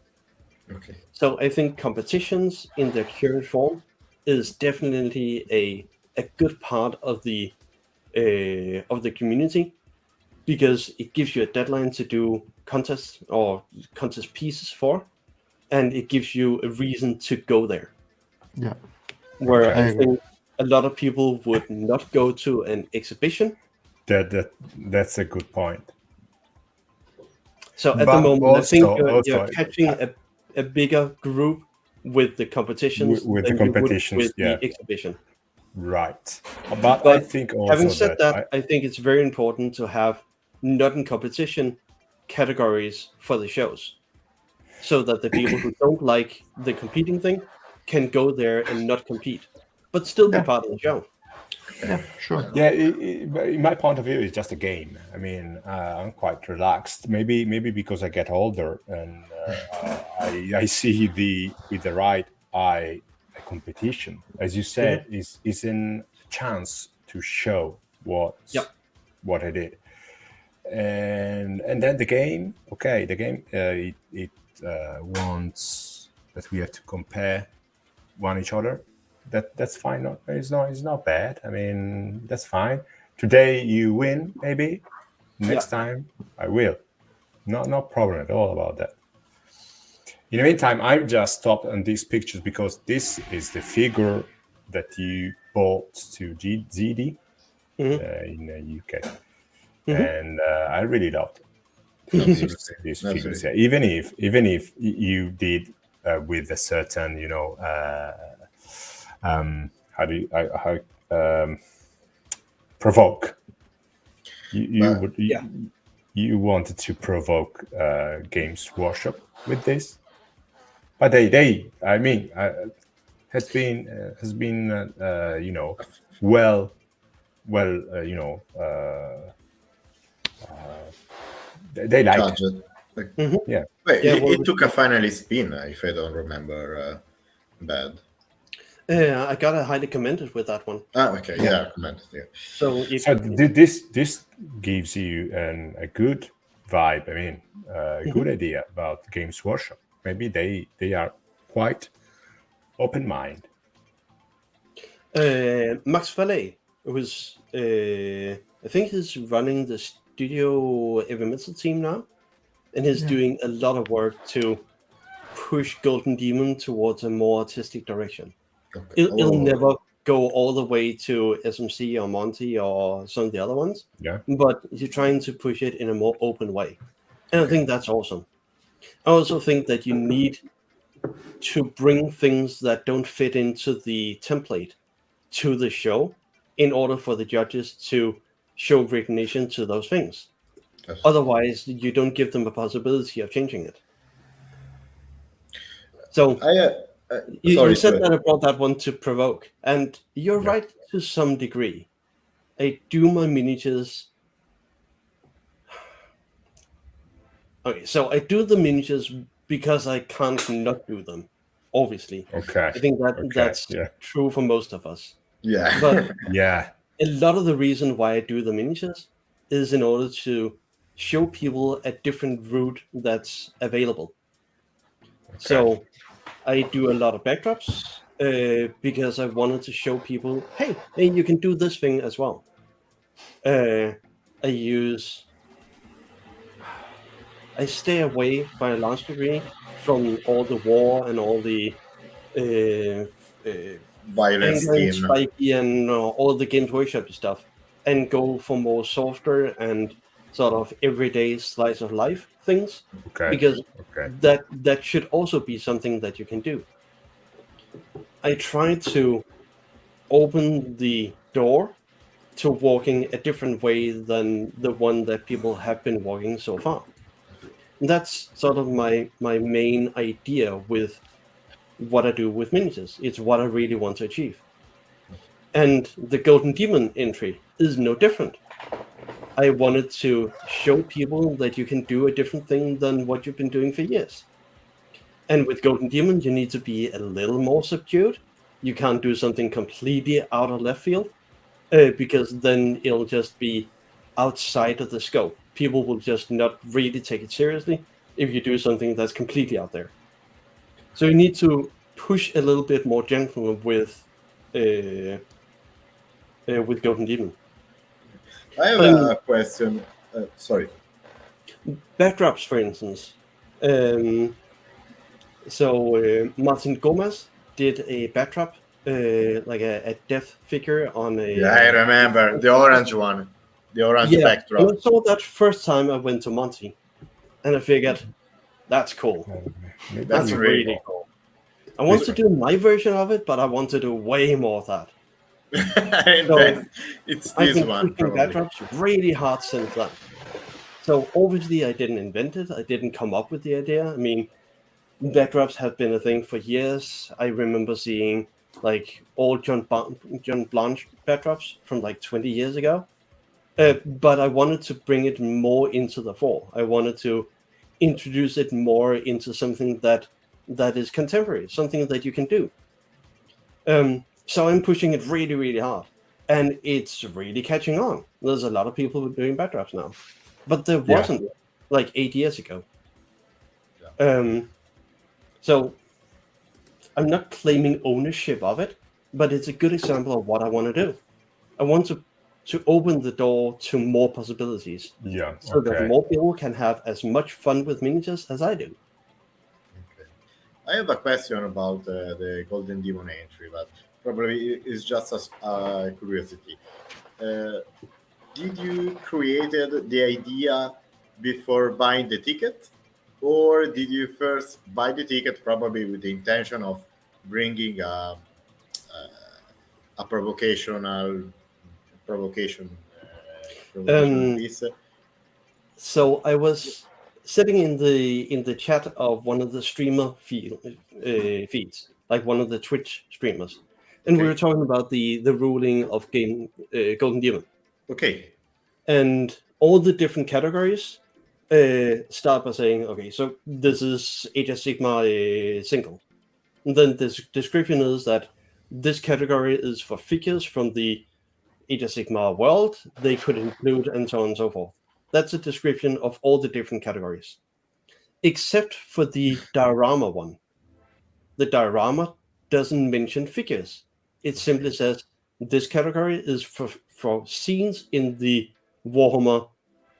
Okay. So I think competitions in their current form is definitely a good part of the community because it gives you a deadline to do contests or contest pieces for, and it gives you a reason to go there. Yeah. Where Okay. I think a lot of people would not go to an exhibition. That's a good point. So at But the moment, I also- think also- you're catching a bigger group with the competitions With the than you would competitions, with yeah. the exhibition. Right. But I But think also having said that, I- I think it's very important to have not in competition categories for the shows, so that the people who don't like the competing thing can go there and not compete, but still be Yeah. part of the show. Yeah, sure. Yeah, in my point of view, it's just a game. I mean, I'm quite relaxed. Maybe because I get older and I see with the right eye a competition. As you said, is in a chance to show Yep. what I did, and then the game. Okay, the game it wants that we have to compare each other. That's fine. It's not bad. I mean, that's fine. Today you win, maybe. Next time I will. No problem at all about that. In the meantime, I've just stopped on these pictures because this is the figure that you bought to ZD in the UK, and I really loved these figures. Yeah. Even if you did with a certain, how do you provoke? You wanted to provoke Games Workshop with this, but they I mean has been they like it. Yeah. Wait, it took a finally spin, if I don't remember bad. I got a highly commended with that one. Okay, yeah, commended. Yeah. So this gives you a good vibe. I mean, a good idea about Games Workshop. Maybe they are quite open mind. Max Valet was, I think he's running the Studio Elemental team now, and he's doing a lot of work to push Golden Demon towards a more artistic direction. Okay. It'll never go all the way to SMC or Monty or some of the other ones. Yeah. But you're trying to push it in a more open way. And I think that's awesome. I also think that you need to bring things that don't fit into the template to the show in order for the judges to show recognition to those things. Yes. Otherwise, you don't give them a possibility of changing it. So you said that I brought that one to provoke, and you're right to some degree. I do my miniatures. Okay, so I do the miniatures because I can't not do them, obviously. Okay. I think that's true for most of us. Yeah. But yeah, a lot of the reason why I do the miniatures is in order to show people a different route that's available. Okay. So I do a lot of backdrops because I wanted to show people, hey, you can do this thing as well. I stay away by a large degree from all the war and all the violence spiky and all the Games Workshop stuff, and go for more softer and sort of everyday slice of life things. Okay. Because that should also be something that you can do. I try to open the door to walking a different way than the one that people have been walking so far. That's sort of my main idea with what I do with miniatures. It's what I really want to achieve. And the Golden Demon entry is no different. I wanted to show people that you can do a different thing than what you've been doing for years. And with Golden Demon, you need to be a little more subdued. You can't do something completely out of left field, because then it'll just be outside of the scope. People will just not really take it seriously if you do something that's completely out there. So you need to push a little bit more gentle with Golden Demon. I have a question. Sorry. Backdrops, for instance. Martin Gomez did a backdrop, like a death figure on a... Yeah, I remember. The orange one. The orange backdrop. And I saw that first time I went to Monty, and I figured, that's cool. That's really cool. I want to do my version of it, but I want to do way more of that. It's this one. Backdrops really hard since then. So obviously I didn't invent it. I didn't come up with the idea. I mean, backdrops have been a thing for years. I remember seeing like all John Blanche backdrops from like 20 years ago. But I wanted to bring it more into the fore. I wanted to introduce it more into something that is contemporary, something that you can do. So I'm pushing it really, really hard, and it's really catching on. There's a lot of people doing backdrops now, but there wasn't like 8 years ago. So I'm not claiming ownership of it, but it's a good example of what I want to do. I want to open the door to more possibilities, so that more people can have as much fun with miniatures as I do. I have a question about the Golden Demon entry, but probably it's just a curiosity. Did you created the idea before buying the ticket, or did you first buy the ticket probably with the intention of bringing a provocation piece? So I was sitting in the chat of one of the streamer feeds, like one of the Twitch streamers, and we were talking about the ruling of Golden Demon. Okay. And all the different categories start by saying, okay, so this is Age of Sigma single. And then the description is that this category is for figures from the Age of Sigma world. They could include and so on and so forth. That's a description of all the different categories, except for the diorama one. The diorama doesn't mention figures. It simply says this category is for scenes in the Warhammer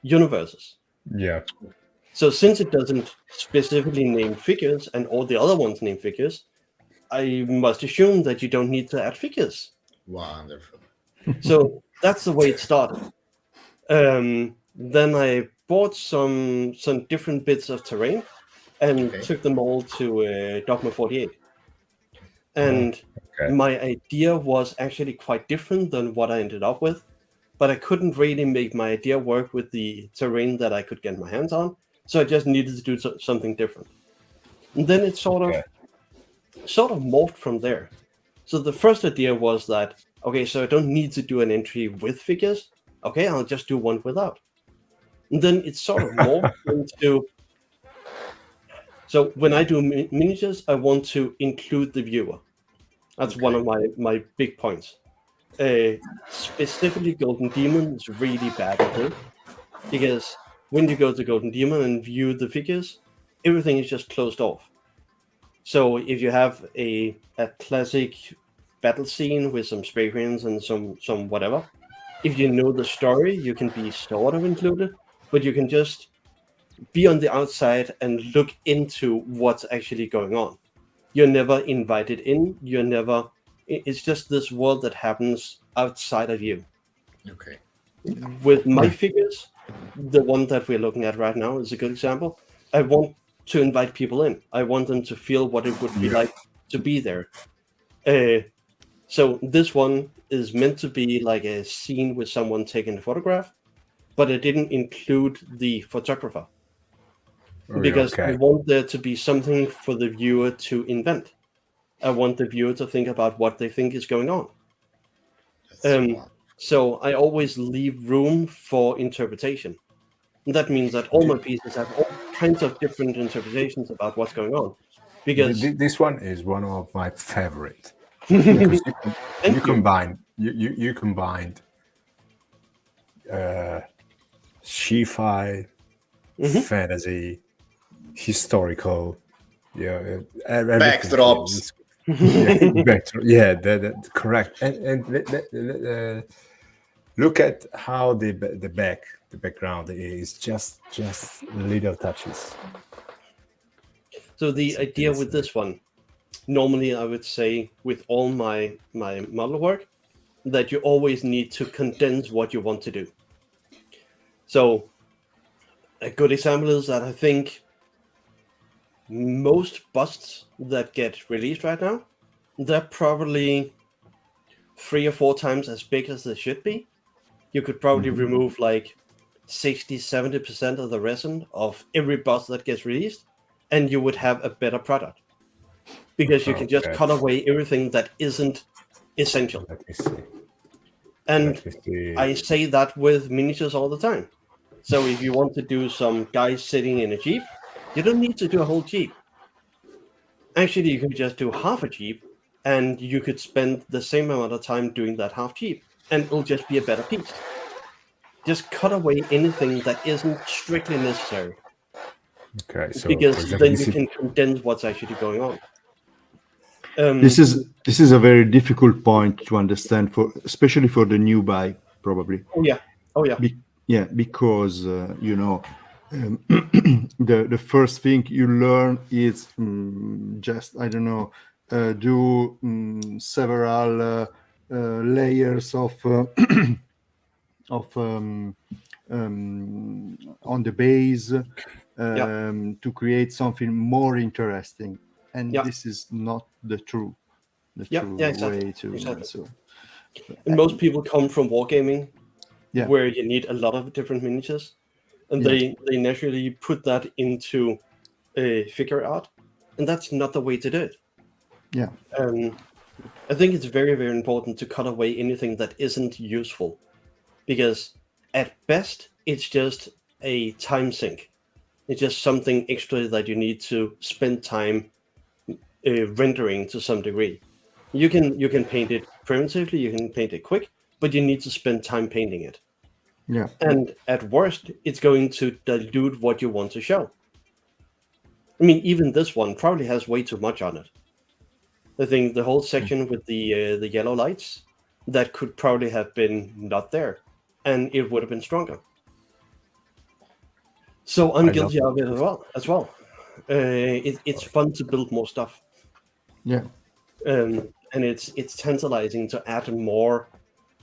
universes. Yeah. So since it doesn't specifically name figures and all the other ones name figures, I must assume that you don't need to add figures. Wonderful. So that's the way it started. Then I bought some different bits of terrain and took them all to Dogma 48. And my idea was actually quite different than what I ended up with, but I couldn't really make my idea work with the terrain that I could get my hands on, so I just needed to do something different. And then it sort of morphed from there. So the first idea was that, okay, so I don't need to do an entry with figures. Okay, I'll just do one without. And then it sort of morphed into... So when I do miniatures, I want to include the viewer. That's one of my big points. Specifically, Golden Demon is really bad at it, because when you go to Golden Demon and view the figures, everything is just closed off. So if you have a classic battle scene with some spray cans and some whatever, if you know the story, you can be sort of included, but you can just be on the outside and look into what's actually going on. You're never invited in. It's just this world that happens outside of you. Okay. With my figures, the one that we're looking at right now is a good example. I want to invite people in. I want them to feel what it would be like to be there. So this one is meant to be like a scene with someone taking a photograph, but I didn't include the photographer. Because I want there to be something for the viewer to invent. I want the viewer to think about what they think is going on. So I always leave room for interpretation. And that means that all my pieces have all kinds of different interpretations about what's going on. Because this one is one of my favorite. Because you combined sci-fi, fantasy, historical, backdrops. That's correct. And look at how the background is just little touches. So the idea with this one, normally I would say with all my model work, that you always need to condense what you want to do. So a good example is that I think most busts that get released right now, they're probably 3 or 4 times as big as they should be. You could probably remove like 60-70% of the resin of every bust that gets released, and you would have a better product. because you can just Okay. cut away everything that isn't essential. Let me see. And Let me see. I say that with miniatures all the time. So if you want to do some guys sitting in a jeep, you don't need to do a whole jeep. Actually, you could just do half a jeep, and you could spend the same amount of time doing that half jeep, and it'll just be a better piece. Just cut away anything that isn't strictly necessary, Okay, so because for example, then this you is, can condense what's actually going on. This is a very difficult point to understand for, especially for the new buy, probably. Oh yeah. Because the first thing you learn is just, I don't know, do several layers of of on the base to create something more interesting, and Yeah. this is not the true Exactly. way to. Exactly. So And most people come from wargaming, Yeah. where you need a lot of different miniatures, and Yeah. they naturally put that into figure art, and that's not the way to do it. Yeah. I think it's very, very important to cut away anything that isn't useful, because at best it's just a time sink. It's just something extra that you need to spend time rendering to some degree. You can paint it primitively, you can paint it quick, but you need to spend time painting it. Yeah. And at worst, it's going to dilute what you want to show. I mean, even this one probably has way too much on it. I think the whole section with the yellow lights, that could probably have been not there, and it would have been stronger. So I'm I guilty love of it as well. It's fun to build more stuff, Yeah. and it's tantalizing to add more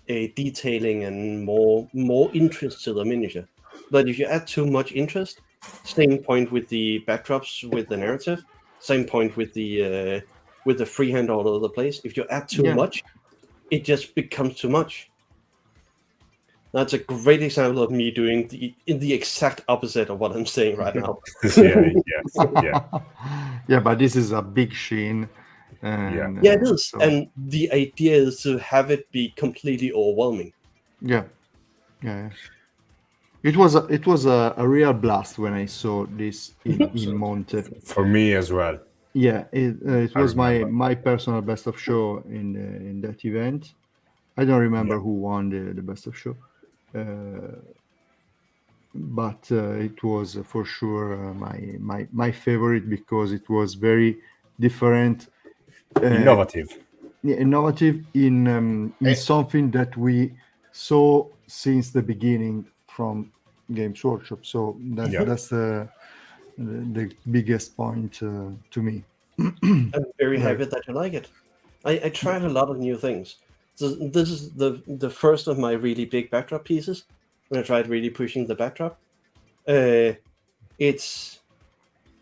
detailing and more interest to the miniature. But if you add too much interest, same point with the backdrops with the narrative, same point with the freehand all over the place. If you add too Yeah. much, it just becomes too much. That's a great example of me doing the exact opposite of what I'm saying right now. yeah. But this is a big sheen. And, Yeah, it is. so, And the idea is to have it be completely overwhelming. yeah. It was a real blast when I saw this in Monte. For me as well. Yeah, it was remember. my personal best of show in that event. I don't remember who won the best of show, but it was for sure my favorite, because it was very different, Innovative. innovative in something that we saw since the beginning from Games Workshop. So that's the biggest point to me. I'm very Right. happy that you like it. I tried a lot of new things. So this is the first of my really big backdrop pieces. When I tried really pushing the backdrop, it's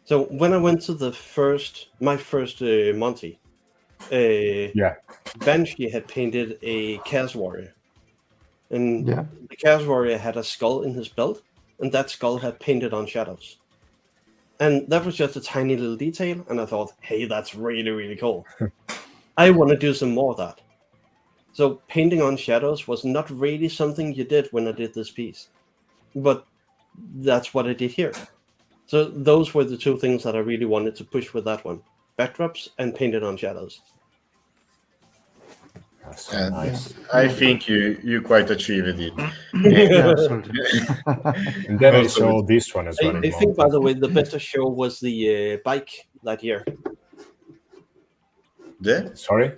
so when I went to my first Monty, Banshee had painted a Chaos Warrior, and Yeah. the Chaos Warrior had a skull in his belt, and that skull had painted on shadows. And that was just a tiny little detail, and I thought, hey, that's really, really cool. I want to do some more of that. So painting on shadows was not really something you did when I did this piece, but that's what I did here. So those were the two things that I really wanted to push with that one: backdrops and painted on shadows. That's so And nice. I think you quite achieved it. Yeah, absolutely. And then I Also saw with- this one as well. I think, by the way, the best of show was the bike that year. Sorry?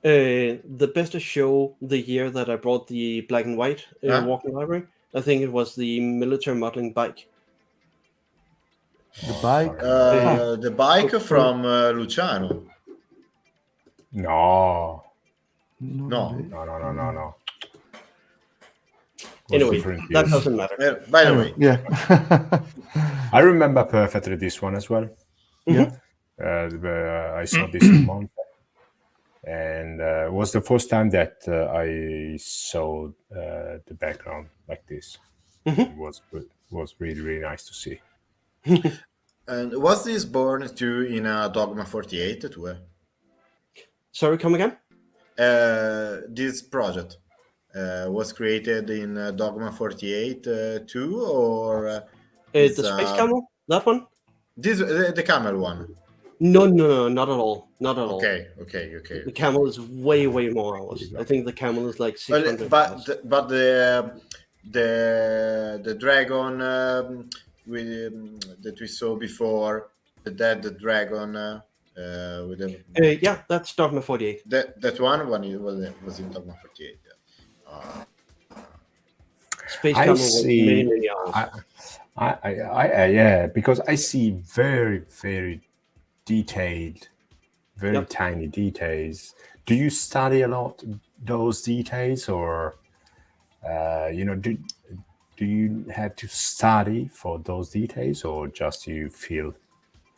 The best of show the year that I brought the black and white walking library. I think it was the military modeling bike. The bike. the bike from Luciano. No. No. Anyway, different that years. doesn't matter. By the way, Yeah. I remember perfectly this one as well. Yeah. I saw this in Monte, and it was the first time that I saw the background like this. It was really, really nice to see. And was this born too in Dogma 48 too? Sorry, come again? This project was created in Dogma 48 too, or is The space camel, that one? this the camel one? No, not at all. Not at all. Okay. The camel is way more hours. I think the camel is like 600 hours. But the dragon that we saw before, the dead dragon with the Yeah, that's Dogma 48. that one when it was in Dogma 48. Yeah. Space I camel was see. many hours. Yeah, because I see very detailed, very Yep. tiny details. Do you study a lot those details, or do you have to study for those details, or just you feel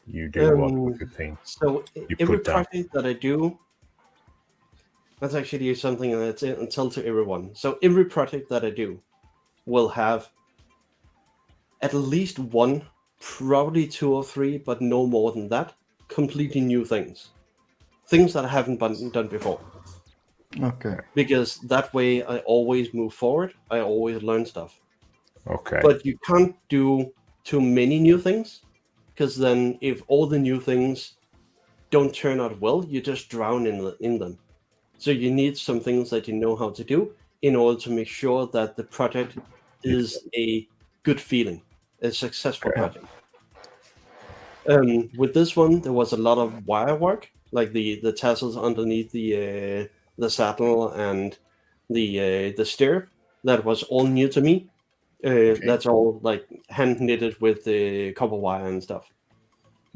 you do what you think? So You every put down. project that I do, that's actually something that's I tell to everyone. So every project that I do will have at least one, probably two or three, but no more than that, completely new things. Things that I haven't done before. Okay. Because that way I always move forward. I always learn stuff. Okay. But you can't do too many new things, because then if all the new things don't turn out well, you just drown in them. So you need some things that you know how to do in order to make sure that the project is a good feeling, a successful project. With this one, there was a lot of wire work, like the tassels underneath the saddle and the stirrup. That was all new to me. That's all like hand knitted with the copper wire and stuff.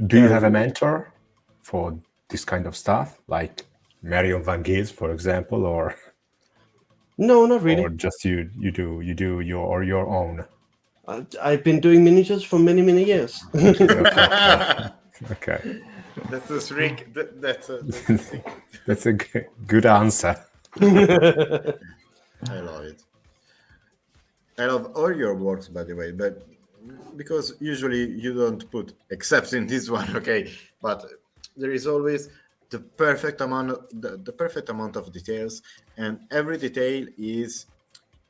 Do you have a mentor for this kind of stuff, like Marion Van Gils, for example, or No, not really. or just you do your own? I've been doing miniatures for many years. Okay. That's a trick. That's a good answer. I love it. I love all your works, by the way, but because usually you don't put, except in this one, okay. But there is always the perfect amount, the perfect amount of details, and every detail is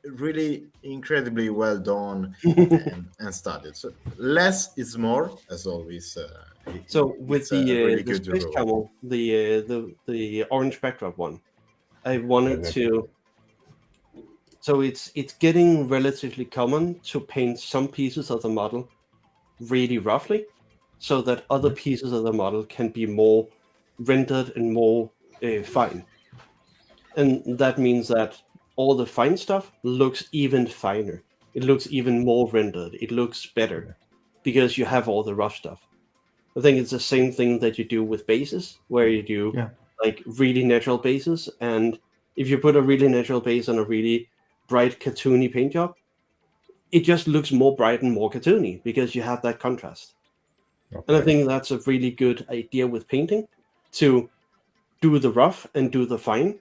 really incredibly well done and studied. So less is more, as always. So with it's a really the good space rule. camel, the orange backdrop one, I wanted to. So it's getting relatively common to paint some pieces of the model really roughly, so that other pieces of the model can be more rendered and more fine. And that means that all the fine stuff looks even finer. It looks even more rendered. It looks better because you have all the rough stuff. I think it's the same thing that you do with bases, where you do like really natural bases. And if you put a really natural base on a really bright cartoony paint job, it just looks more bright and more cartoony because you have that contrast. Okay. And I think that's a really good idea with painting, to do the rough and do the fine,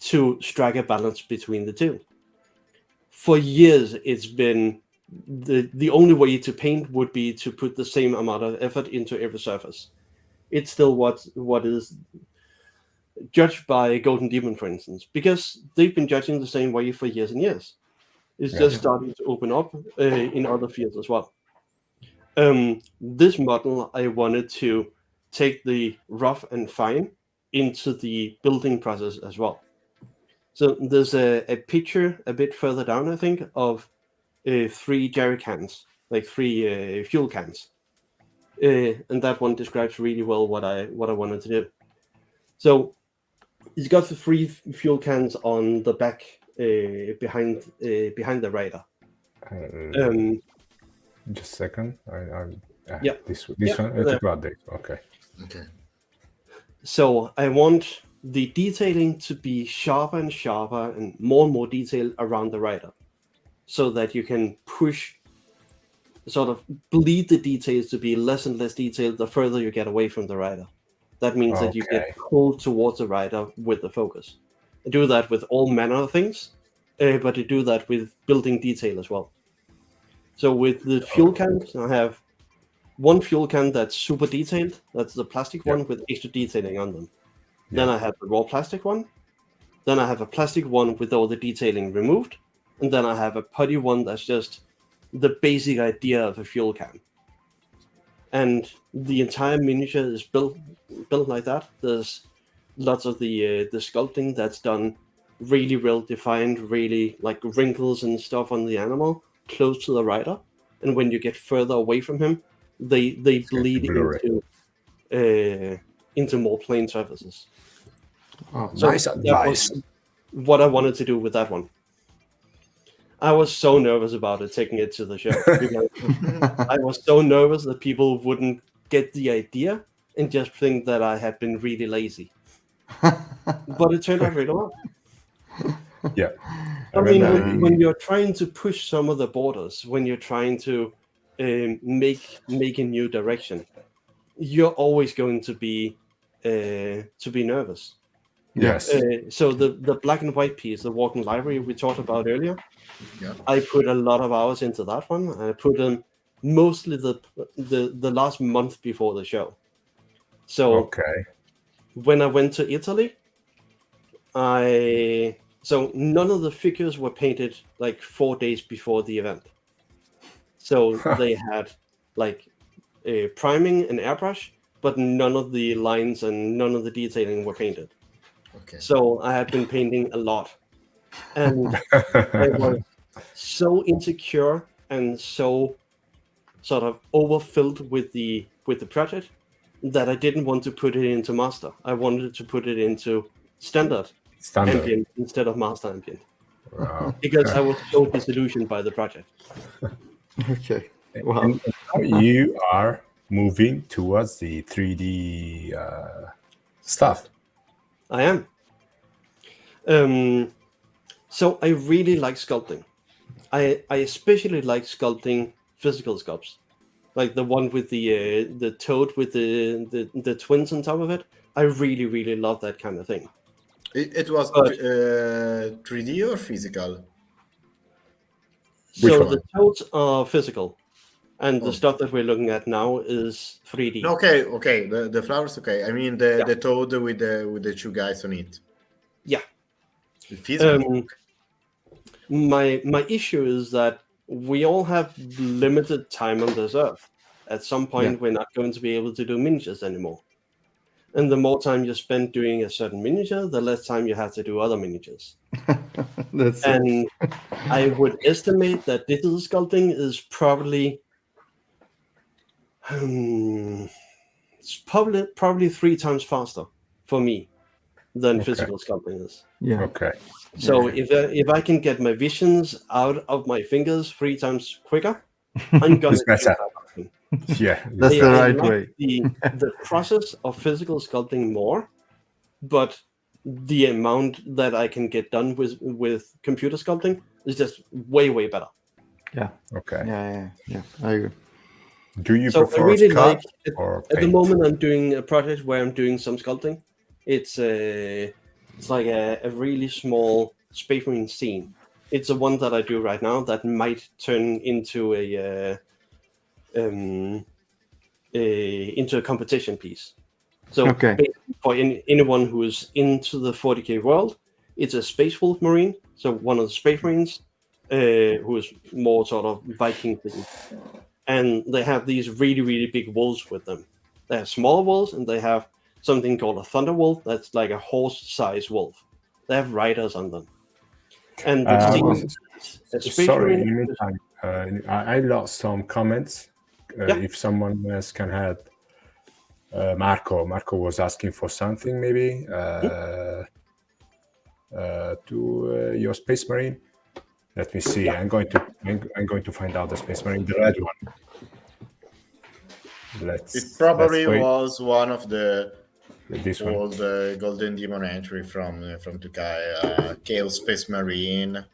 to strike a balance between the two. For years, it's been the only way to paint would be to put the same amount of effort into every surface. It's still what is judged by Golden Demon, for instance, because they've been judging the same way for years and years. It's just starting to open up in other fields as well. This model, I wanted to take the rough and fine into the building process as well. So there's a picture a bit further down, I think, of 3 jerry cans, like 3 fuel cans. And that one describes really well what I wanted to do. So it's got the 3 fuel cans on the back behind the radar. Just a second. Yeah. This one. It's about this. Okay. So I want the detailing to be sharper and sharper and more detail around the radar, so that you can push, sort of bleed the details to be less and less detailed the further you get away from the radar. That means that you get pulled towards the radar with the focus. I do that with all manner of things, but I do that with building detail as well. So with the fuel cans, I have one fuel can that's super detailed. That's the plastic Yeah. one with extra detailing on them. Then I have the raw plastic one. Then I have a plastic one with all the detailing removed. And then I have a putty one that's just the basic idea of a fuel can. And the entire miniature is built like that. There's lots of the sculpting that's done really well defined, really like wrinkles and stuff on the animal close to the rider. And when you get further away from him, they bleed blurry. into more plain surfaces. Oh, So Nice that advice. was what I wanted to do with that one. I was so nervous about it taking it to the show because I was so nervous that people wouldn't get the idea and just think that I had been really lazy. But it turned out really well. Yeah. I mean, remember when you're trying to push some of the borders, when you're trying to make a new direction, you're always going to be nervous. Yes. So the black and white piece, the walking library we talked about earlier, Yeah. I put a lot of hours into that one. I put in mostly the last month before the show. So Okay. when I went to Italy, so none of the figures were painted like 4 days before the event. So they had like a priming and airbrush, but none of the lines and none of the detailing were painted. Okay. So I had been painting a lot, and I was so insecure and so sort of overfilled with the project that I didn't want to put it into master. I wanted to put it into standard ambient instead of master ambient Wow. because I was so disillusioned by the project. okay. Wow. And now you are moving towards the 3D stuff. I am. So I really like sculpting. I especially like sculpting physical sculpts, like the one with the toad with the twins on top of it. I really love that kind of thing. It was But- 3D or physical? Which So one? the toads are physical, and Oh. the stuff that we're looking at now is 3D. Okay. The flowers, okay. I mean Yeah. the toad with the two guys on it. Yeah. Physical. My issue is that we all have limited time on this earth. At some point, we're not going to be able to do miniatures anymore. And the more time you spend doing a certain miniature, the less time you have to do other miniatures. That's And I would estimate that digital sculpting is probably it's probably 3 times faster for me than Okay. physical sculpting is. yeah. Okay. So if I can get my visions out of my fingers 3 times quicker, I'm gonna It's better. do that option. Yeah. That's I- the I right like way. The process of physical sculpting more, but the amount that I can get done with computer sculpting is just way better. Okay. Yeah. I agree. Do you So I prefer really sculpt like or at the paint? moment I'm doing a project where I'm doing some sculpting. It's like a really small Space Marine scene. It's the one that I do right now that might turn into into a competition piece. So Okay. basically for anyone who is into the 40k world, it's a Space Wolf Marine. So one of the Space Marines who is more sort of Viking themed. And they have these really big wolves with them. They have small wolves, and they have something called a thunder wolf that's like a horse-sized wolf. They have riders on them. And the scene, a Space Sorry, Marine- in the meantime, I lost some comments. Yeah. If someone else can help. Marco was asking for something, maybe to your Space Marine. Let me see. I'm going to find out the Space Marine, the red one. It probably let's wait. was one of the This one. old Golden Demon entry from Tue Kaae, Chaos Space Marine,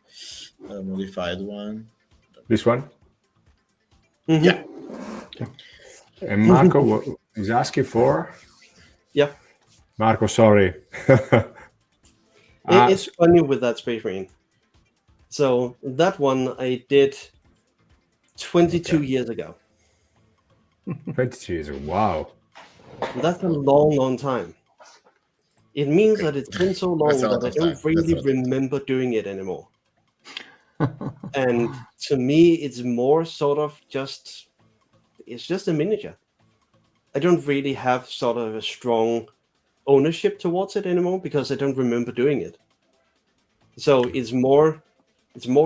modified one. This one. Mhm. Yeah. And Marco is asking for. Yeah. Marco, sorry. It's funny with that Space Marine. So that one I did 22 years ago. 22 years. Wow. That's a long time. It means that it's been so long That's a lot that I of don't time. That's a really lot of time. remember doing it anymore. And to me, it's more sort of just, it's just a miniature. I don't really have sort of a strong ownership towards it anymore because I don't remember doing it. So it's more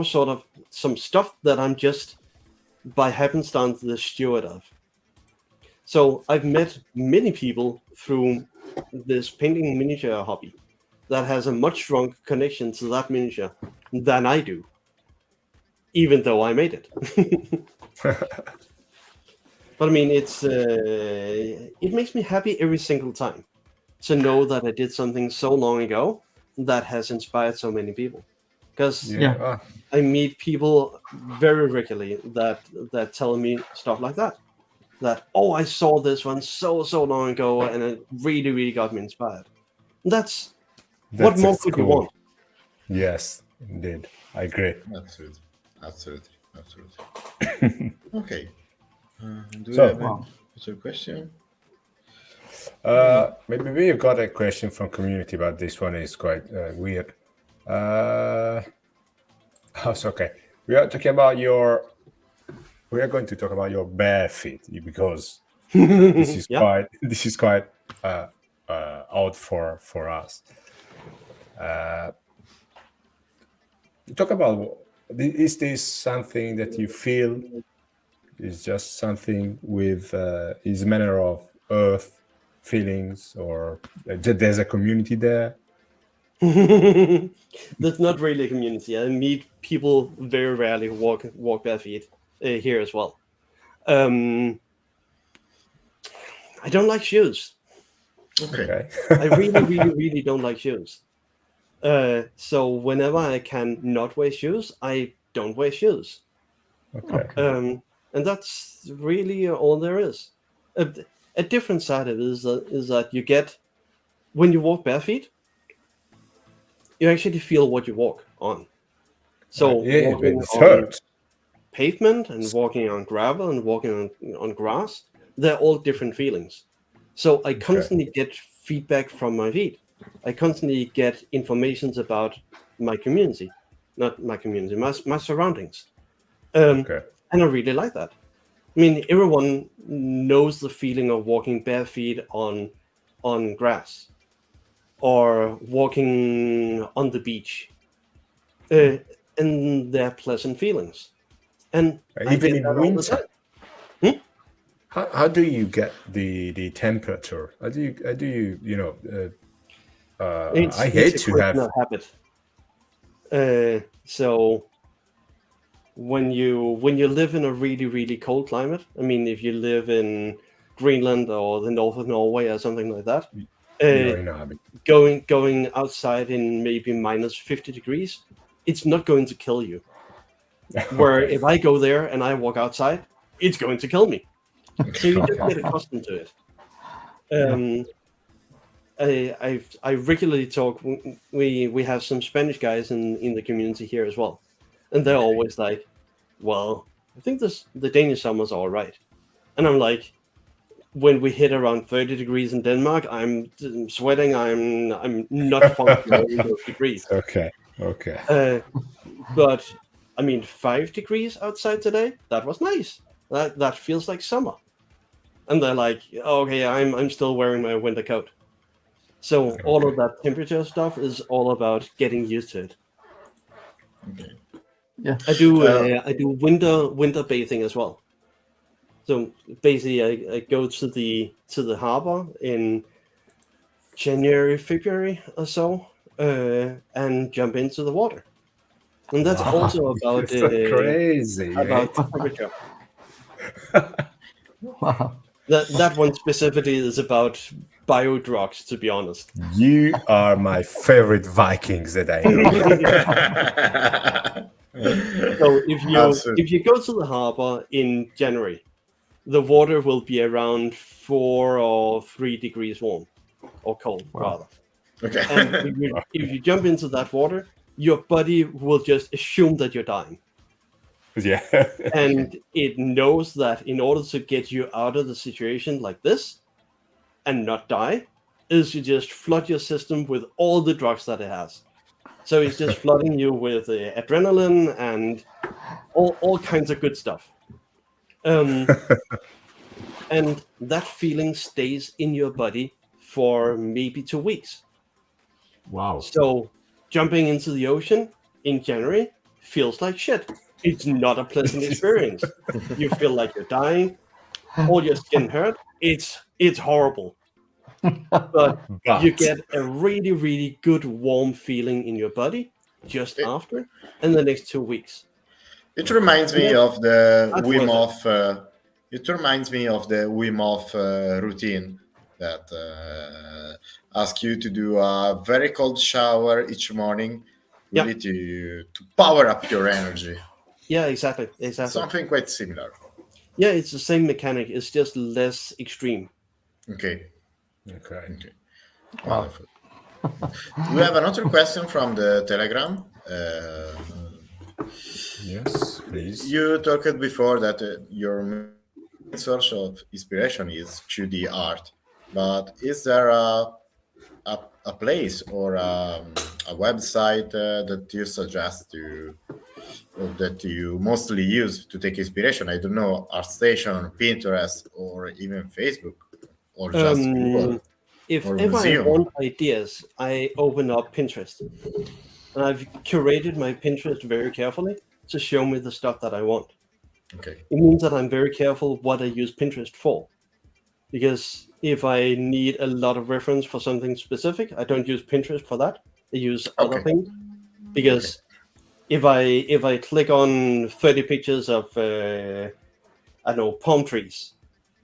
sort of some stuff that I'm just by happenstance the steward of. So I've met many people through this painting miniature hobby that has a much stronger connection to that miniature than I do, even though I made it. But I mean, it makes me happy every single time to know that I did something so long ago that has inspired so many people. Because Yeah. I meet people very regularly that tell me stuff like that. That, oh, I saw this one so long ago and it really got me inspired. What That's more could you cool. want? Yes, indeed. I agree. Absolutely. Okay. Do So- you have a question? Maybe we got a question from community, but this one is quite weird. It's okay. We are going to talk about your bare feet because this is Yeah. quite odd for us. Talk about, is this something that you feel is just something with is a manner of earth feelings, or there's a community there? That's not really a community. I meet people very rarely who walk bare feet here as well. I don't like shoes. Okay. I really don't like shoes. So whenever I can not wear shoes, I don't wear shoes. Okay. And that's really all there is. A different side of it is that you get, when you walk bare feet, you actually feel what you walk on. So Yeah, walking it on hurts. pavement and walking on gravel and walking on grass, they're all different feelings. So I constantly get feedback from my feet. I constantly get informations about my community, not my community, my surroundings. Okay. And I really like that. I mean, everyone knows the feeling of walking bare feet on grass or walking on the beach, and they're pleasant feelings. And I Even get in that all the winter. time. How do you get the temperature? How do you I hate It's a to question have. of habit. So when you live in a really cold climate, I mean, if you live in Greenland or the north of Norway or something like that, You're in a habit. going outside in maybe minus 50 degrees, it's not going to kill you. Where Okay. if I go there and I walk outside, it's going to kill me. So you just get accustomed to it. I regularly talk. We have some Spanish guys in the community here as well, and they're always like, "Well, I think the Danish summers are all right," and I'm like, when we hit around 30 degrees in Denmark, I'm sweating. I'm not functional in those degrees. Okay. But I mean, 5 degrees outside today. That was nice. That feels like summer. And they're like, okay, I'm still wearing my winter coat. So all of that temperature stuff is all about getting used to it. Okay. Yeah. I do winter bathing as well. So basically, I go to the harbor in January, February or so, and jump into the water. And that's also about It's so crazy. about Right? temperature. Wow. That one specifically is about biodrugs, to be honest. You are my favorite Vikings that I know. So Absolutely. if you go to the harbor in January, the water will be around 4 or 3 degrees warm or cold, rather. Okay. And if you jump into that water, your body will just assume that you're dying. Yeah. And it knows that in order to get you out of the situation like this and not die, is you just flood your system with all the drugs that it has. So it's just flooding you with adrenaline and all kinds of good stuff. And that feeling stays in your body for maybe 2 weeks. Wow. So jumping into the ocean in January feels like shit. It's not a pleasant experience. You feel like you're dying. All your skin hurt. It's horrible. But you get a really, really good warm feeling in your body just after, and the next 2 weeks. It reminds me of the That's Wim worth Hof. It reminds me of the Wim Hof routine that asks you to do a very cold shower each morning, Yeah. really to power up your energy. Yeah, exactly. Something quite similar. Yeah, it's the same mechanic. It's just less extreme. Okay. Wow. Wonderful. We have another question from the Telegram. Yes, please. You talked before that your main source of inspiration is 2D art, but is there a place or a website that you suggest to or that you mostly use to take inspiration? I don't know, ArtStation, Pinterest, or even Facebook, or just Google. If or ever I museum. want ideas, I open up Pinterest. And I've curated my Pinterest very carefully to show me the stuff that I want. Okay. It means that I'm very careful what I use Pinterest for. Because if I need a lot of reference for something specific, I don't use Pinterest for that. I use other Okay. things. Because if I click on 30 pictures of I don't know, palm trees,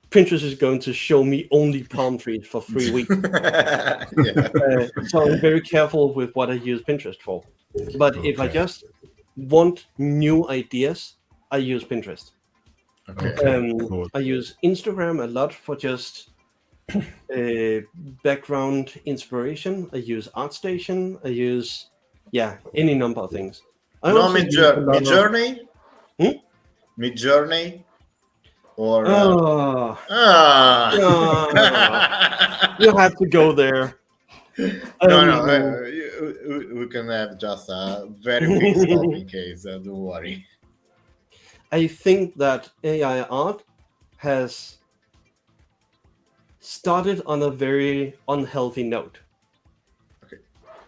Pinterest is going to show me only palm trees for 3 weeks. Yeah. So I'm very careful with what I use Pinterest for. But if I Okay. just want new ideas, I use Pinterest. Okay. Cool. I use Instagram a lot for just background inspiration. I use ArtStation. I use any number of things. I No, also use a lot of- Midjourney? Hmm? Midjourney? Or you have to go there. No, we can have just a very quick stop in case. Don't worry. I think that AI art has started on a very unhealthy note. Okay.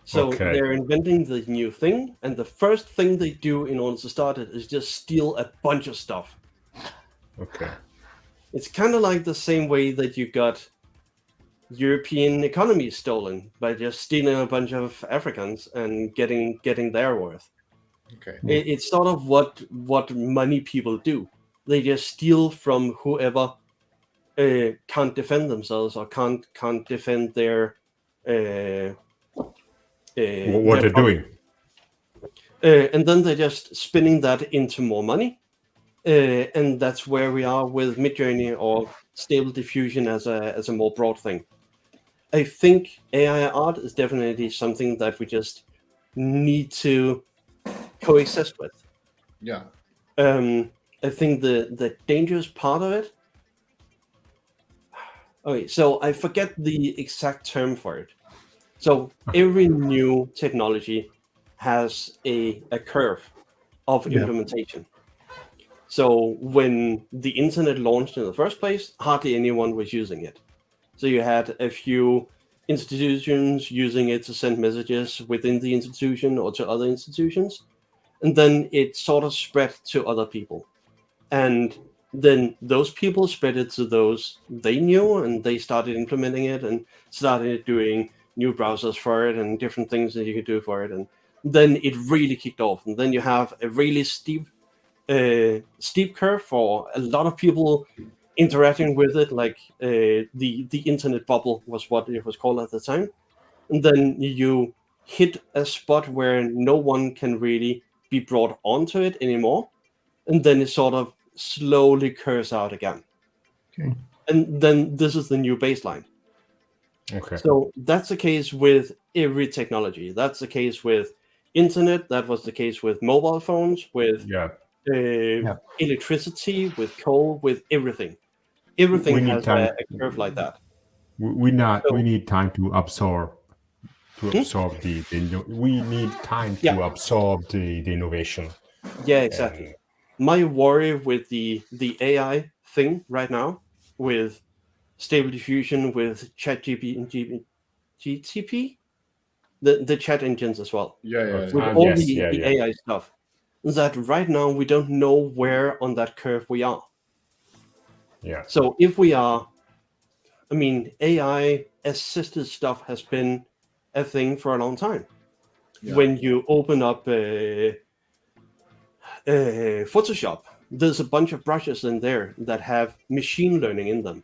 So Okay. they're inventing the new thing, and the first thing they do in order to start it is just steal a bunch of stuff. Okay. It's kind of like the same way that you got European economies stolen by just stealing a bunch of Africans and getting their worth. Okay. It's sort of what money people do. They just steal from whoever can't defend themselves or can't defend their What their they're doing. and then they're just spinning that into more money, and that's where we are with Midjourney or Stable Diffusion as a more broad thing. I think AI art is definitely something that we just need to coexist with. Yeah. I think the dangerous part of it. Okay, so I forget the exact term for it. So every new technology has a curve of implementation. So when the internet launched in the first place, hardly anyone was using it. So you had a few institutions using it to send messages within the institution or to other institutions. And then it sort of spread to other people. And then those people spread it to those they knew, and they started implementing it and started doing new browsers for it and different things that you could do for it. And then it really kicked off. And then you have a really steep curve for a lot of people interacting with it, like the internet bubble was what it was called at the time. And then you hit a spot where no one can really be brought onto it anymore, and then it sort of slowly curves out again. Okay. And then this is the new baseline. Okay. So that's the case with every technology. That's the case with internet. That was the case with mobile phones, with electricity, with coal, with everything. Everything We need has time. a curve like that. We So- need time to absorb the we need time to Yeah. absorb the innovation. Yeah, exactly. My worry with the AI thing right now, with Stable Diffusion, with GTP, the chat engines as well, with all Yes, the AI stuff, that right now we don't know where on that curve we are. Yeah. So if we are, I mean, AI assisted stuff has been a thing for a long time. Yeah. When you open up Photoshop, there's a bunch of brushes in there that have machine learning in them.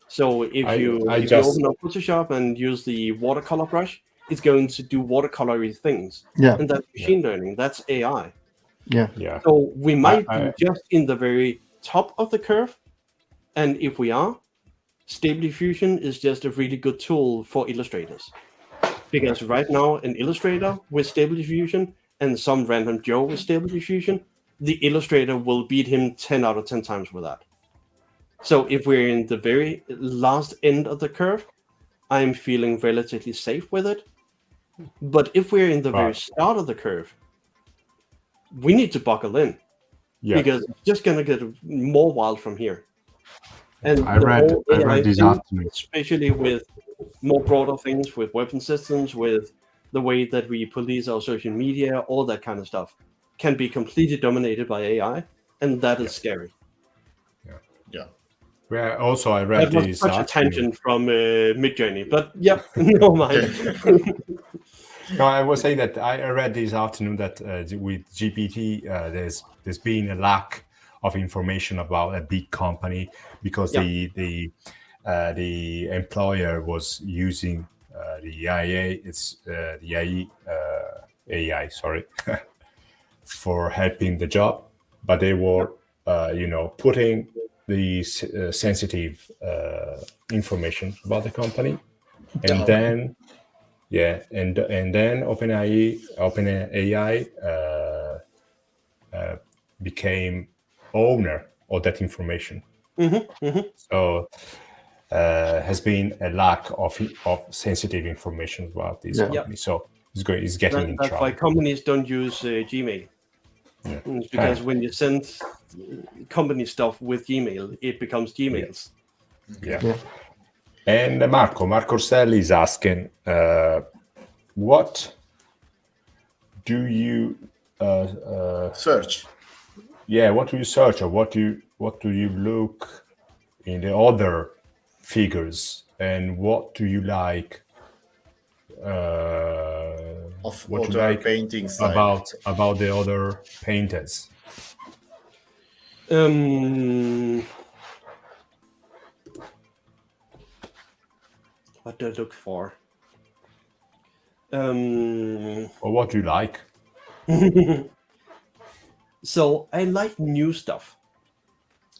So if you open up Photoshop and use the watercolor brush, it's going to do watercolory things. Yeah. And that's machine learning. That's AI. Yeah. Yeah. So we might be just in the very top of the curve. And if we are, Stable Diffusion is just a really good tool for illustrators. Because right now, an illustrator with Stable Diffusion and some random Joe with Stable Diffusion, the illustrator will beat him 10 out of 10 times with that. So if we're in the very last end of the curve, I'm feeling relatively safe with it. But if we're in the very start of the curve, we need to buckle in. Yeah. Because it's just going to get more wild from here. And I read this thing, afternoon. especially with more broader things, with weapon systems, with the way that we police our social media, all that kind of stuff, can be completely dominated by AI, and that is scary. Yeah. Well, also, I read That was this such a afternoon. tangent from Midjourney, but yep, no mind. No, I was saying that I read this afternoon that with GPT, there's been a lack of information about a big company because the employer was using the AI, sorry, for helping the job, but they were putting the sensitive information about the company, and then. Yeah, and then OpenAI became owner of that information. So has been a lack of sensitive information about this company. So it's getting in That's trouble. why companies don't use Gmail. It's because when you send company stuff with Gmail, it becomes Gmails. Yeah. And Marco Orselli is asking, what do you search? Yeah, what do you search, or what do you look in the other figures, and what do you like Of what other you like paintings about the other painters? What do I look for? Or what do you like? So I like new stuff.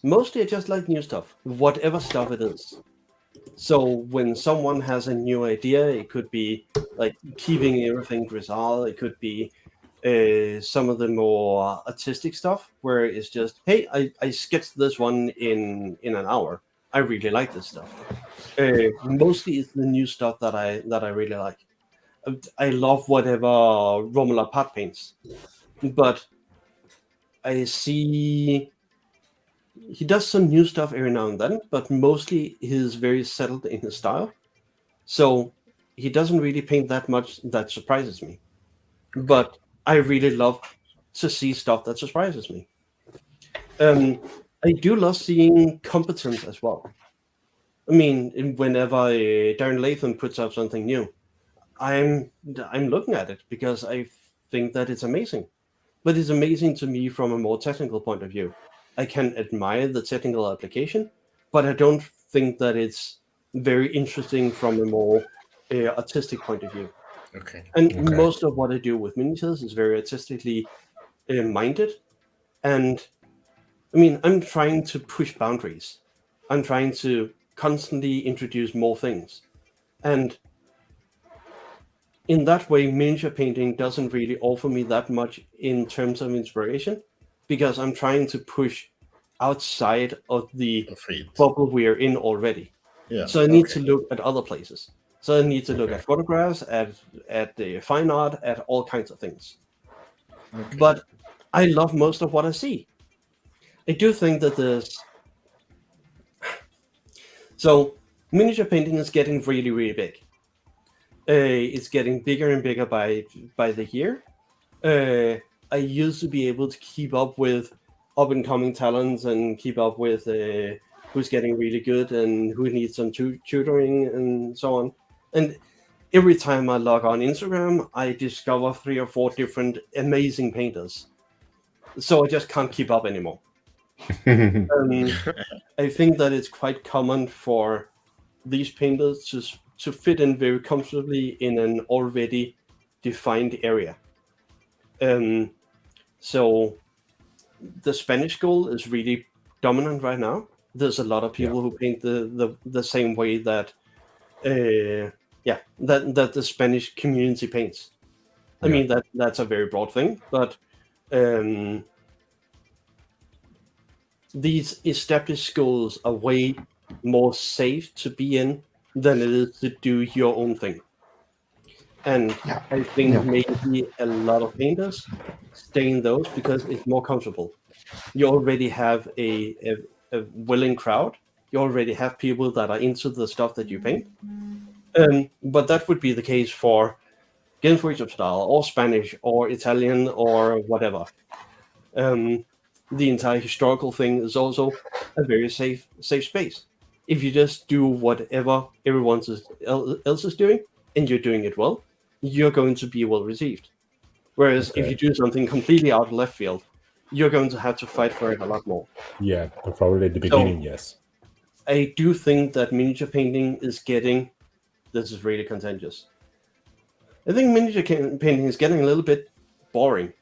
Mostly I just like new stuff, whatever stuff it is. So when someone has a new idea, it could be like keeping everything grisal. It could be some of the more artistic stuff where it's just, hey, I sketched this one in an hour. I really like this stuff. Mostly it's the new stuff that I really like. I love whatever Romuald Pat paints, but I see he does some new stuff every now and then, but mostly he's very settled in his style. So he doesn't really paint that much that surprises me. But I really love to see stuff that surprises me. I do love seeing competence as well. I mean, whenever Darren Latham puts out something new, I'm looking at it because I think that it's amazing. But it's amazing to me from a more technical point of view. I can admire the technical application, but I don't think that it's very interesting from a more artistic point of view. And most of what I do with miniatures is very artistically minded. And I mean, I'm trying to push boundaries. I'm trying to constantly introduce more things. And in that way, miniature painting doesn't really offer me that much in terms of inspiration. because I'm trying to push outside of the Feet. bubble we are in already. Yeah. So I need to look at other places. So I need to look at photographs, at the fine art, at all kinds of things. Okay. But I love most of what I see. I do think that there's... So miniature painting is getting really, really big. It's getting bigger and bigger by the year. I used to be able to keep up with up-and-coming talents and keep up with who's getting really good and who needs some tutoring and so on. And every time I log on Instagram, I discover 3 or 4 different amazing painters. So I just can't keep up anymore. I think that it's quite common for these painters to fit in very comfortably in an already defined area. So the Spanish school is really dominant right now. There's a lot of people who paint the same way that that the Spanish community paints. I mean that's a very broad thing, but these established schools are way more safe to be in than it is to do your own thing. And I think maybe a lot of painters stay in those because it's more comfortable. You already have a willing crowd. You already have people that are into the stuff that you paint. But that would be the case for Genfui's style or Spanish or Italian or whatever. The entire historical thing is also a very safe space. If you just do whatever everyone else is doing and you're doing it well, you're going to be well received. Whereas if you do something completely out of left field, you're going to have to fight for it a lot more. Yeah, probably at the beginning, yes. I do think that miniature painting is getting... This is really contentious. I think miniature painting is getting a little bit boring.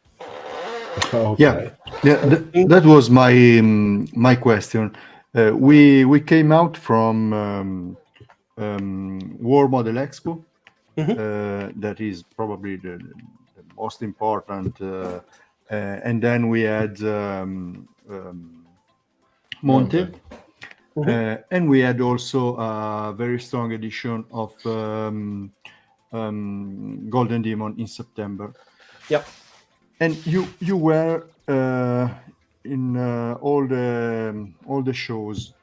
Okay. That was my question. We came out from War Model Expo. That is probably the most important. And then we had Monte. And we had also a very strong edition of Golden Demon in September. Yep. And you were in all the shows.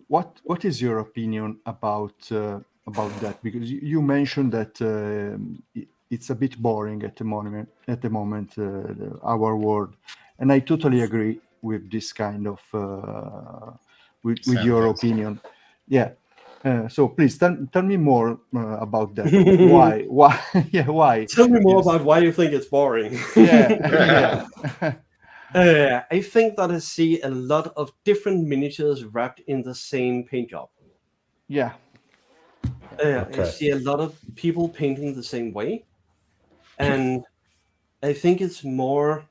What is your opinion about that? Because you mentioned that it's a bit boring at the moment. Our world, and I totally agree with this kind of with your opinion. Yeah. So please tell me more about that. Why? Why? Tell me more about why you think it's boring. I think that I see a lot of different miniatures wrapped in the same paint job. Yeah. I see a lot of people painting the same way. And I think it's more...